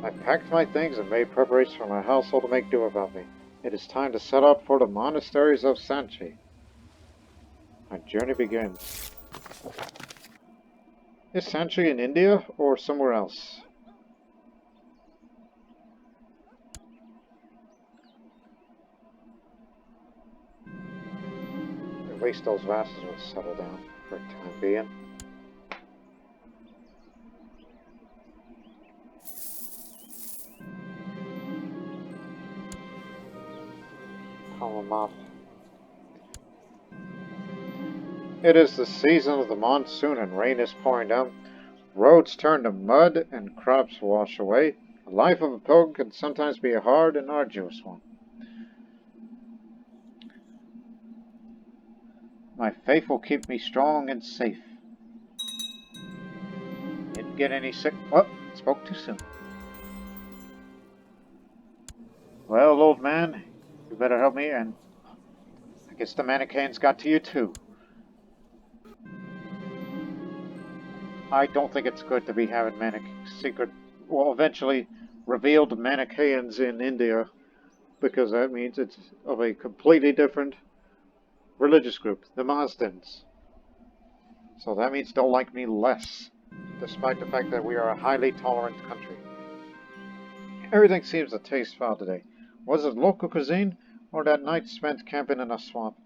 I packed my things and made preparations for my household to make do about me. It is time to set out for the monasteries of Sanchi. My journey begins. Is Sanchi in India or somewhere else? At least those vassals will settle down for the time being. It is the season of the monsoon and rain is pouring down. Roads turn to mud and crops wash away. The life of a pilgrim can sometimes be a hard and arduous one. My faith will keep me strong and safe. Didn't get any sick. Oh, spoke too soon. Well, old man, you better help me, and I guess the Manichaeans got to you too. I don't think it's good to be having eventually revealed Manichaeans in India, because that means it's of a completely different religious group, the Mazdans. So that means they'll like me less, despite the fact that we are a highly tolerant country. Everything seems to taste foul today. Was it local cuisine, or that night spent camping in a swamp?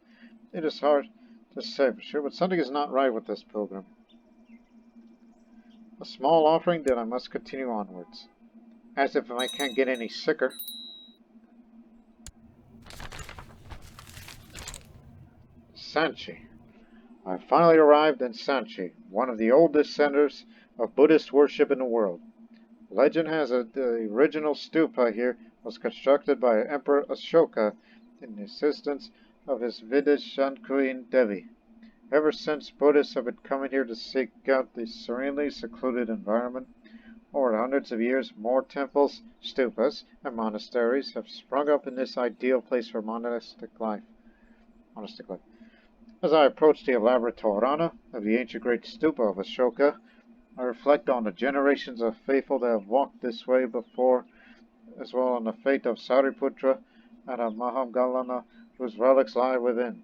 It is hard to say for sure, but something is not right with this pilgrim. A small offering, then I must continue onwards. As if I can't get any sicker. Sanchi. I finally arrived in Sanchi, one of the oldest centers of Buddhist worship in the world. Legend has it the original stupa here was constructed by Emperor Ashoka in the assistance of his Vidishankui in Delhi. Ever since, Buddhists have been coming here to seek out the serenely secluded environment. Over hundreds of years, more temples, stupas, and monasteries have sprung up in this ideal place for monastic life. As I approach the elaborate Tohrana of the ancient great stupa of Ashoka, I reflect on the generations of faithful that have walked this way before, as well on the fate of Sariputra and of Mahamgalana, whose relics lie within.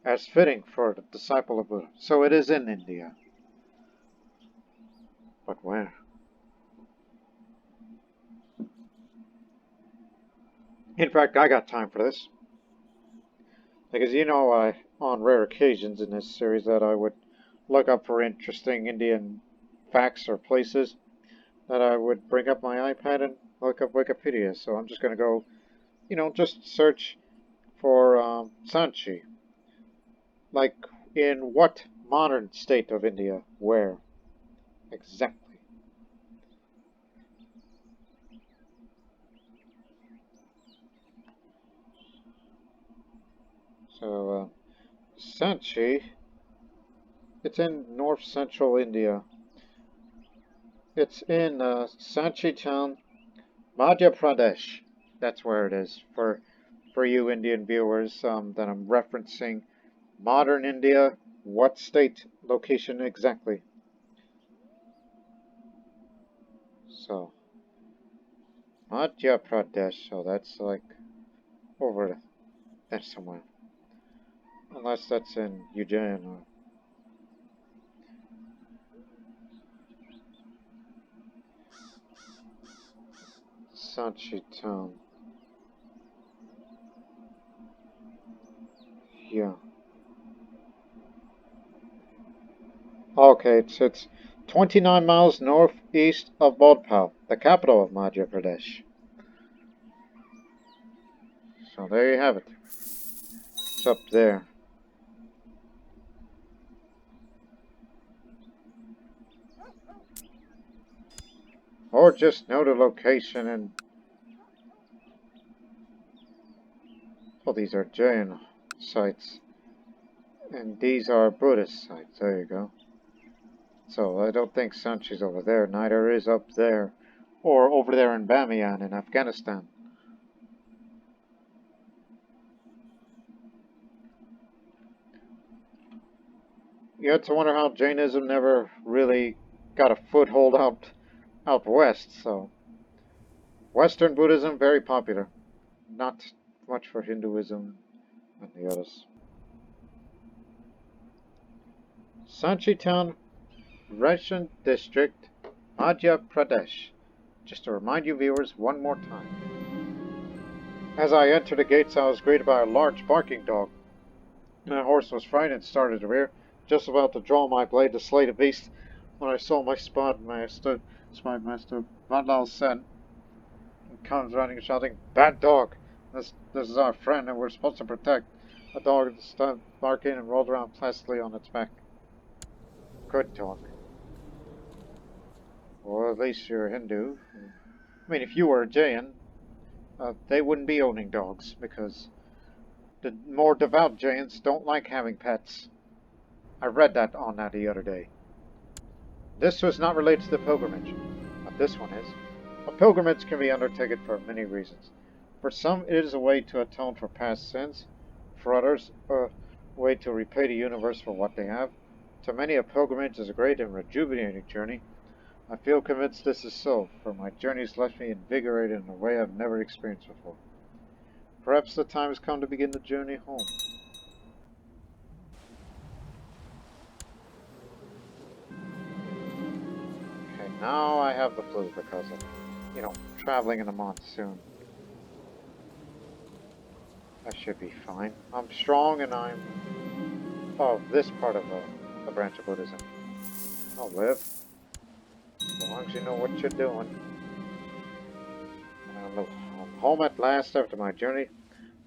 As fitting for the disciple of Buddha. So it is in India. But where? In fact, I got time for this. Because on rare occasions in this series that I would look up for interesting Indian facts or places, that I would bring up my iPad and look up Wikipedia. So I'm just going to go, just search for Sanchi. Like, in what modern state of India? Where? Exactly. So, Sanchi, it's in north-central India. It's in Sanchi town, Madhya Pradesh. That's where it is. For you Indian viewers that I'm referencing, modern India, what state, location exactly? So, Madhya Pradesh, so that's like over there somewhere. Unless that's in Ujjain or... Sanchi town. Yeah. Okay, it's 29 miles northeast of Bhopal, the capital of Madhya Pradesh. So there you have it. It's up there. Or just know the location and... Oh, these are Jain sites. And these are Buddhist sites. There you go. So I don't think Sanchi's over there. Neither is up there. Or over there in Bamiyan in Afghanistan. You have to wonder how Jainism never really got a foothold out west, so... Western Buddhism, very popular. Not much for Hinduism and the others. Sanchi town, Rajasthan district, Madhya Pradesh. Just to remind you viewers one more time. As I entered the gates, I was greeted by a large barking dog. My horse was frightened and started to rear, just about to draw my blade to slay the beast, when I saw my spy master, Vandal Sen, comes running and shouting, "Bad dog! This is our friend and we're supposed to protect." The dog stopped barking and rolled around placidly on its back. Good dog. Or at least you're a Hindu. I mean, if you were a Jain, they wouldn't be owning dogs, because the more devout Jains don't like having pets. I read that on that the other day. This was not related to the pilgrimage, but this one is. A pilgrimage can be undertaken for many reasons. For some, it is a way to atone for past sins. For others, a way to repay the universe for what they have. To many, a pilgrimage is a great and rejuvenating journey. I feel convinced this is so, for my journey has left me invigorated in a way I've never experienced before. Perhaps the time has come to begin the journey home. Okay, now I have the flu because of, traveling in the monsoon. That should be fine. I'm strong and I'm of this part of the branch of Buddhism. I'll live. As long as you know what you're doing. I'm home at last after my journey.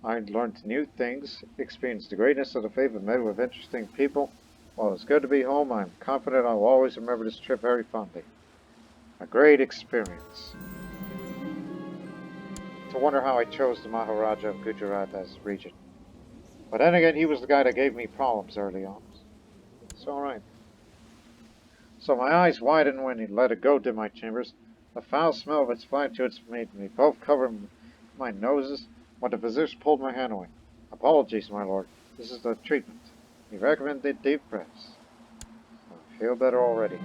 I learned new things, experienced the greatness of the faith, and met with interesting people. While it's good to be home, I'm confident I will always remember this trip very fondly. A great experience. to wonder how I chose the Maharaja of Gujarat as regent. But then again, he was the guy that gave me problems early on. It's alright. So my eyes widened when he let it go to my chambers. The foul smell of its flatulence made me both cover my noses when the vizier pulled my hand away. Apologies, my lord. This is the treatment. He recommended deep breaths. I feel better already.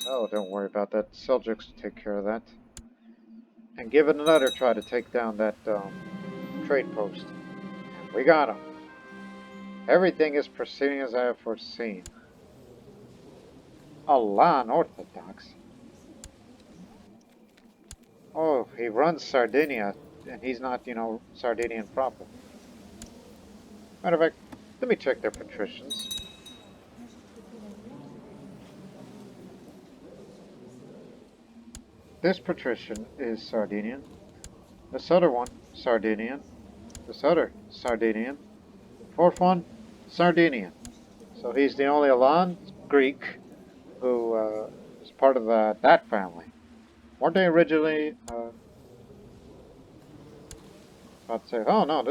Oh, don't worry about that. Seljuks take care of that. And give it another try to take down that trade post. And we got him. Everything is proceeding as I have foreseen. Allah unorthodox. Oh, he runs Sardinia, and he's not, Sardinian proper. Matter of fact, let me check their patricians. This patrician is Sardinian. This other one, Sardinian. This other, Sardinian. Fourth one, Sardinian. So he's the only Alan Greek who is part of that family. Weren't they originally, about to say, oh no,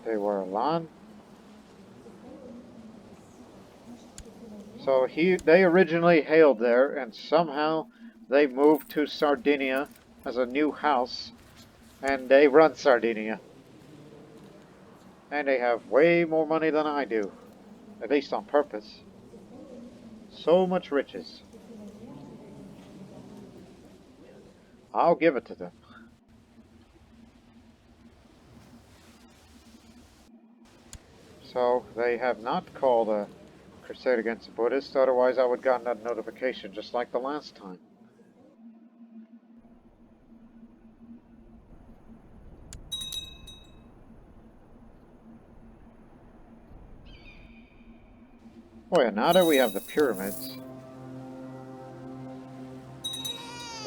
they were Alan. So they originally hailed there, and somehow they moved to Sardinia as a new house, and they run Sardinia. And they have way more money than I do, at least on purpose. So much riches. I'll give it to them. So they have not called a crusade against the Buddhists, otherwise I would have gotten that notification just like the last time. Oh yeah, now that we have the pyramids,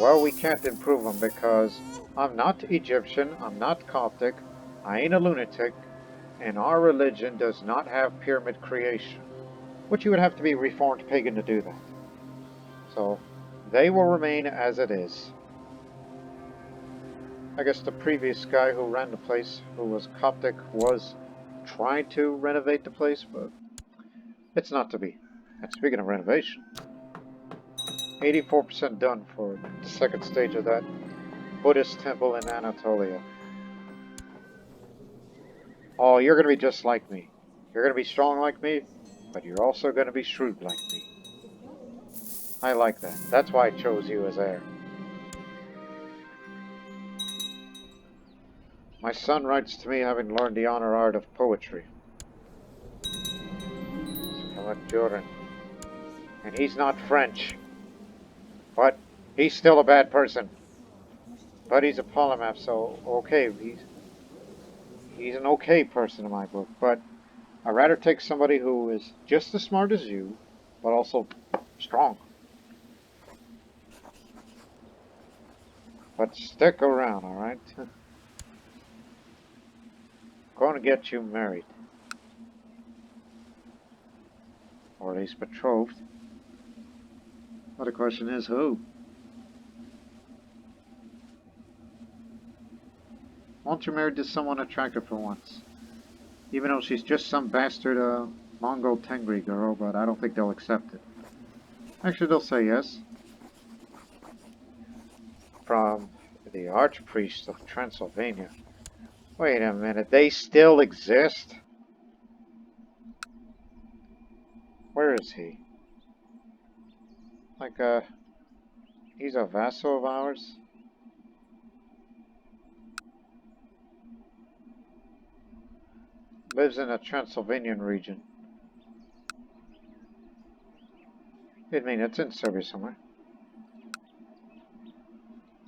well, we can't improve them because I'm not Egyptian, I'm not Coptic, I ain't a lunatic, and our religion does not have pyramid creation, which you would have to be Reformed pagan to do that. So, they will remain as it is. I guess the previous guy who ran the place, who was Coptic, was trying to renovate the place, but it's not to be. And speaking of renovation, 84% done for the second stage of that Buddhist temple in Anatolia. Oh, you're going to be just like me. You're going to be strong like me, but you're also going to be shrewd like me. I like that. That's why I chose you as heir. My son writes to me having learned the honor art of poetry. And he's not French. But he's still a bad person. But he's a polymath, so okay, he's an okay person in my book. But I'd rather take somebody who is just as smart as you, but also strong. But stick around, alright? Going to get you married. Or at least betrothed. But the question is, who? Won't you marry to someone attractive for once? Even though she's just some bastard Mongol Tengri girl, but I don't think they'll accept it. Actually, they'll say yes. From the Archpriest of Transylvania. Wait a minute, they still exist? Where is he? Like, he's a vassal of ours? Lives in the Transylvanian region. I mean, it's in Serbia somewhere.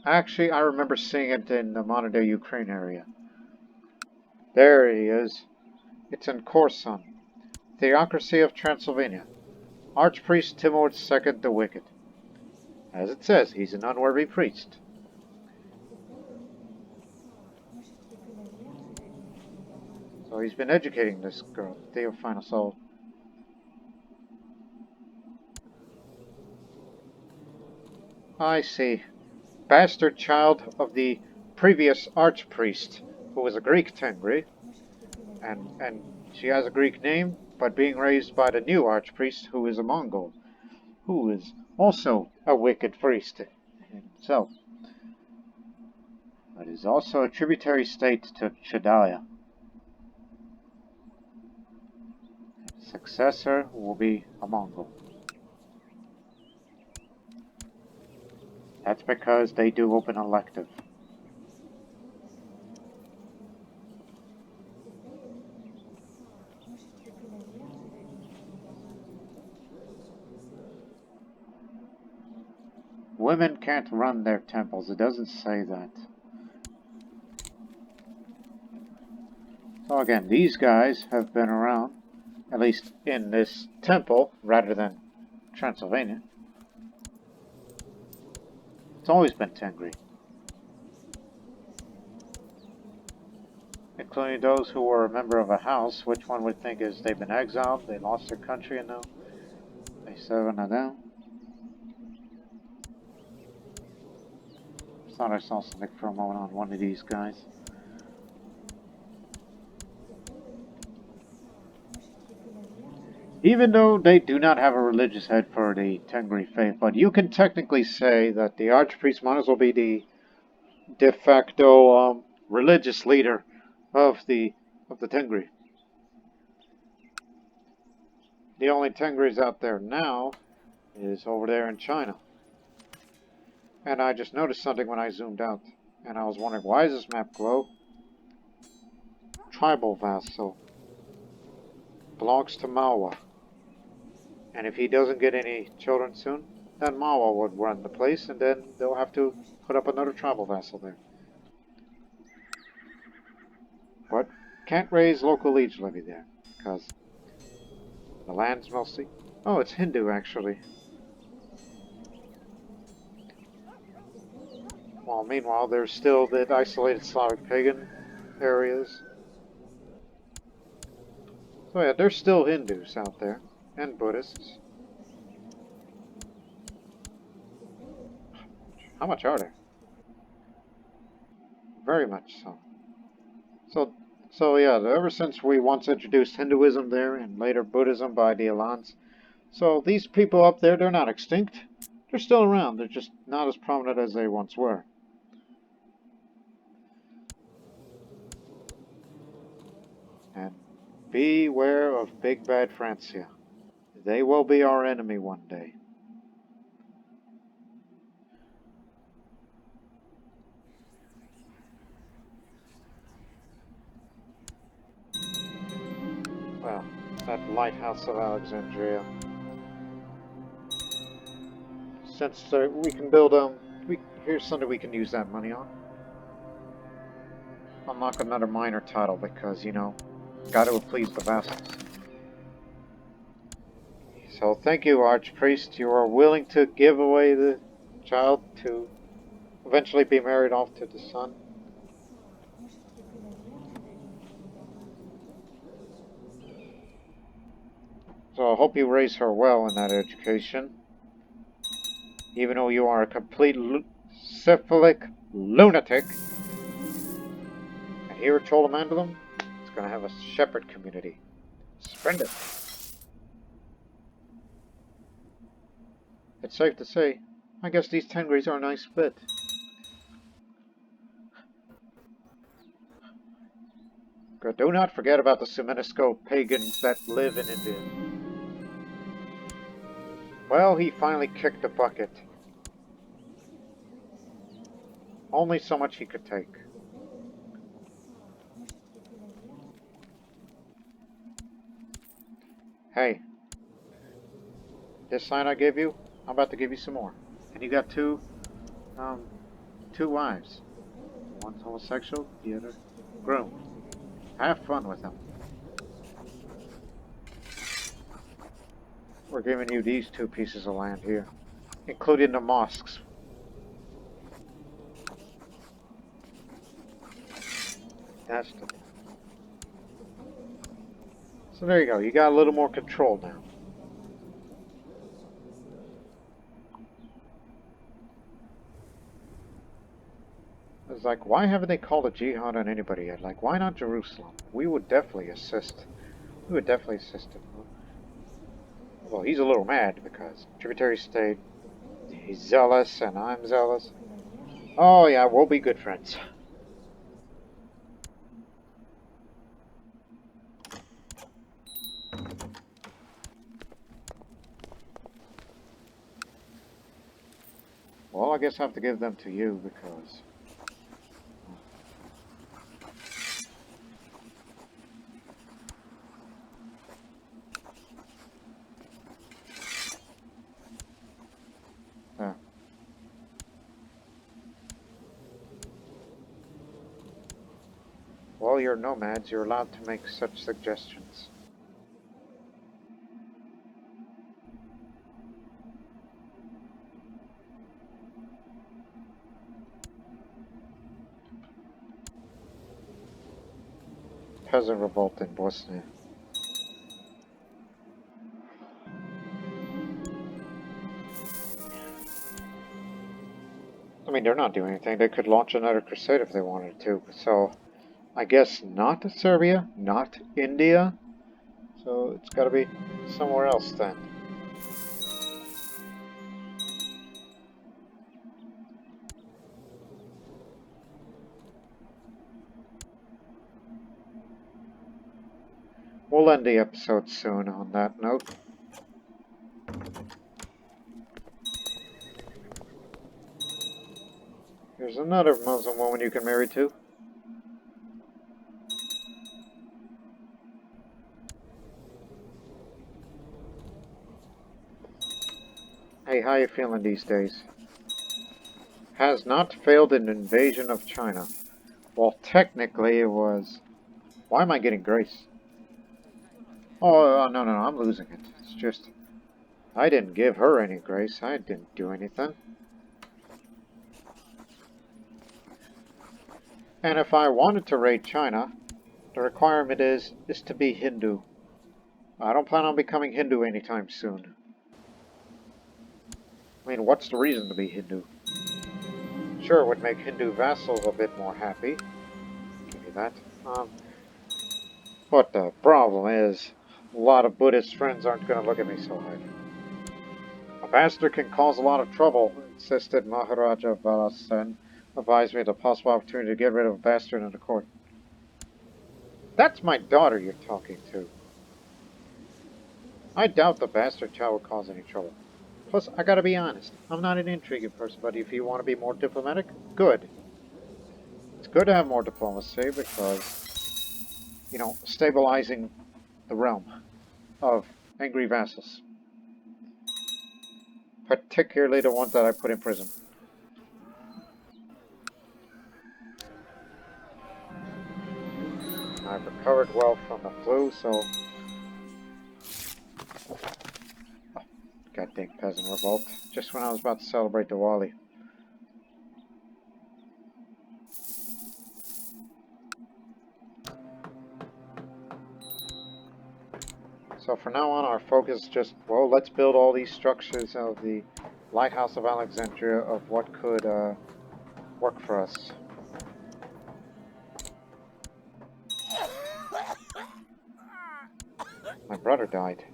Actually, I remember seeing it in the modern-day Ukraine area. There he is. It's in Korsun. Theocracy of Transylvania. Archpriest Timur II the Wicked. As it says, he's an unworthy priest. So he's been educating this girl, Theophina Soul. I see. Bastard child of the previous archpriest, who was a Greek Tengri, and she has a Greek name, but being raised by the new archpriest, who is a Mongol, who is also a wicked priest himself, but is also a tributary state to Chedaya. Successor will be a Mongol. That's because they do open elective. Women can't run their temples. It doesn't say that. So again, these guys have been around, at least in this temple, rather than Transylvania. It's always been Tengri. Including those who were a member of a house, which one would think is they've been exiled, they lost their country, and now they serve under them. Thought I saw something for a moment on one of these guys. Even though they do not have a religious head for the Tengri faith, but you can technically say that the archpriest might as well be the de facto religious leader of the Tengri. The only Tengris out there now is over there in China. And I just noticed something when I zoomed out. And I was wondering, why does this map glow? Tribal vassal. Belongs to Mawa. And if he doesn't get any children soon, then Mawa would run the place, and then they'll have to put up another tribal vassal there. But can't raise local liege levy there, because the land's mostly... Oh, it's Hindu, actually. Well, meanwhile, there's still the isolated Slavic pagan areas. So yeah, there's still Hindus out there, and Buddhists. How much are there? Very much so. So yeah, ever since we once introduced Hinduism there, and later Buddhism by the Alans, so these people up there, they're not extinct. They're still around, they're just not as prominent as they once were. And beware of Big Bad Francia. They will be our enemy one day. Well, that lighthouse of Alexandria. Since we can build here's something we can use that money on. Unlock another minor title because, you know, gotta please the vassals. So thank you, Archpriest. You are willing to give away the child to eventually be married off to the son. So I hope you raise her well in that education. Even though you are a complete syphilic lunatic. And here at Cholamandalum, it's going to have a shepherd community. Splendid. It's safe to say, I guess these Tengris are a nice fit. But do not forget about the Seminisco pagans that live in India. Well, he finally kicked the bucket. Only so much he could take. Hey, this sign I gave you, I'm about to give you some more. And you got two wives. One's homosexual, the other groom. Have fun with them. We're giving you these 2 pieces of land here, including the mosques. That's the... So there you go, you got a little more control now. like, why haven't they called a jihad on anybody yet? Like, why not Jerusalem? We would definitely assist. We would definitely assist him. Well, he's a little mad because Tributary State, he's zealous and I'm zealous. Oh yeah, we'll be good friends. Well, I guess I have to give them to you because... Well, you're nomads, you're allowed to make such suggestions. Peasant revolt in Bosnia. I mean, they're not doing anything. They could launch another crusade if they wanted to. So, I guess not Serbia, not India. So, it's gotta be somewhere else then. We'll end the episode soon on that note. There's another Muslim woman you can marry too. Hey, how you feeling these days? Has not failed an invasion of China. Well, technically it was... Why am I getting grace? Oh, no, I'm losing it. It's just... I didn't give her any grace. I didn't do anything. And if I wanted to raid China, the requirement is to be Hindu. I don't plan on becoming Hindu anytime soon. I mean, what's the reason to be Hindu? Sure, it would make Hindu vassals a bit more happy. Give me that. But the problem is, a lot of Buddhist friends aren't going to look at me so hard. A bastard can cause a lot of trouble, insisted Maharaja Valasen, advised me of the possible opportunity to get rid of a bastard in the court. That's my daughter you're talking to. I doubt the bastard child would cause any trouble. Plus, I gotta be honest, I'm not an intriguing person, but if you want to be more diplomatic, good. It's good to have more diplomacy because, you know, stabilizing the realm of angry vassals. Particularly the ones that I put in prison. I've recovered well from the flu, so... Oh, goddamn peasant revolt. Just when I was about to celebrate Diwali. So from now on, our focus is just, well, let's build all these structures of the Lighthouse of Alexandria of what could work for us. My brother died.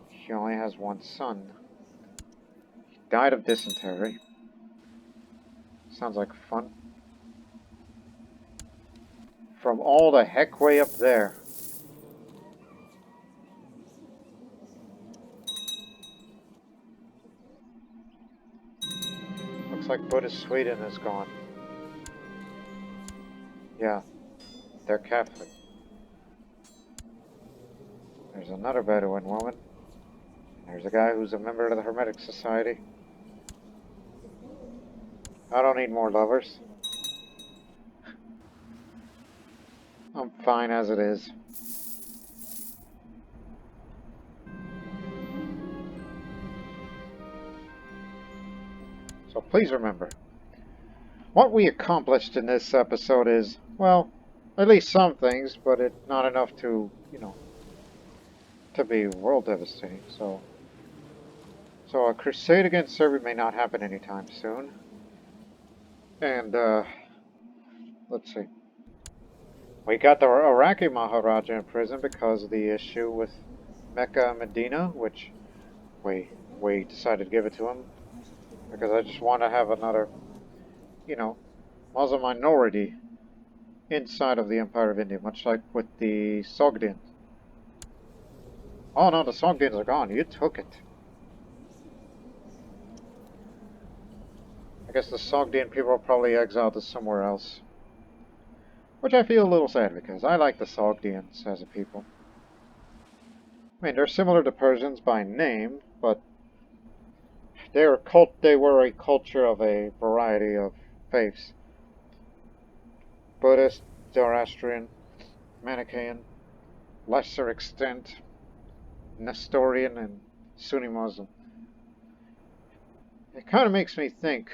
He only has one son. He died of dysentery. Sounds like fun. From all the heck way up there. Looks like Buddhist Sweden is gone. Yeah, they're Catholic. There's another Bedouin woman. There's a guy who's a member of the Hermetic Society. I don't need more lovers. I'm fine as it is. So please remember, what we accomplished in this episode is, well, at least some things, but it's not enough to, you know, to be world devastating. So a crusade against Serbia may not happen anytime soon. And, let's see. We got the Iraqi Maharaja in prison because of the issue with Mecca and Medina, which we decided to give it to him because I just want to have another, you know, Muslim minority inside of the Empire of India, much like with the Sogdians. Oh no, the Sogdians are gone. You took it. I guess the Sogdian people are probably exiled to somewhere else. Which I feel a little sad because I like the Sogdians as a people. I mean, they're similar to Persians by name, but they were a culture of a variety of faiths. Buddhist, Zoroastrian, Manichaean, lesser extent, Nestorian, and Sunni Muslim. It kind of makes me think,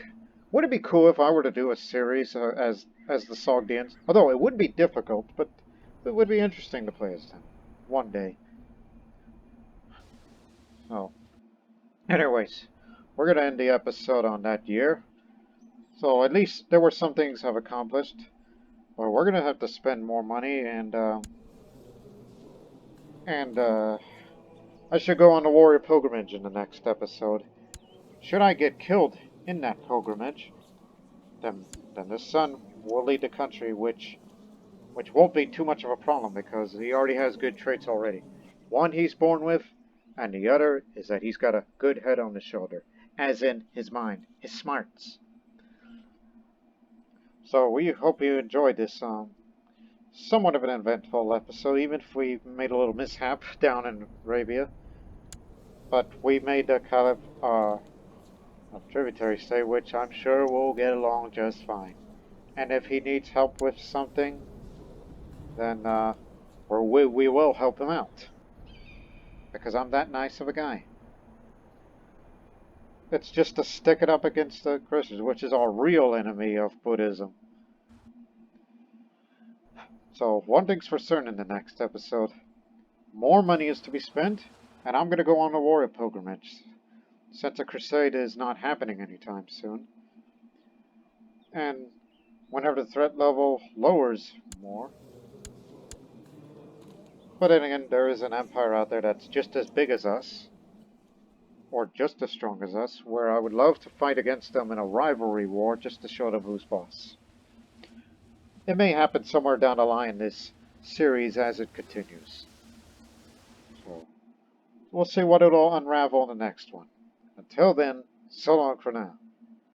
would it be cool if I were to do a series as the Sogdians? Although it would be difficult, but it would be interesting to play as them one day. So, anyways, we're going to end the episode on that year. So at least there were some things I've accomplished. But we're going to have to spend more money, and I should go on the warrior pilgrimage in the next episode. Should I get killed in that pilgrimage, then the son will lead the country, which won't be too much of a problem because he already has good traits already. One he's born with, and the other is that he's got a good head on his shoulder, as in his mind, his smarts. So we hope you enjoyed this somewhat of an eventful episode, even if we made a little mishap down in Arabia. But we made the Caliph a tributary state, which I'm sure will get along just fine. And if he needs help with something, then we will help him out. Because I'm that nice of a guy. It's just to stick it up against the Christians, which is our real enemy of Buddhism. So, one thing's for certain in the next episode. More money is to be spent, and I'm going to go on a warrior pilgrimage, since a crusade is not happening anytime soon. And whenever the threat level lowers more. But then again, there is an empire out there that's just as big as us, or just as strong as us, where I would love to fight against them in a rivalry war just to show them who's boss. It may happen somewhere down the line in this series as it continues. So, we'll see what it'll unravel in the next one. Until then, so long for now.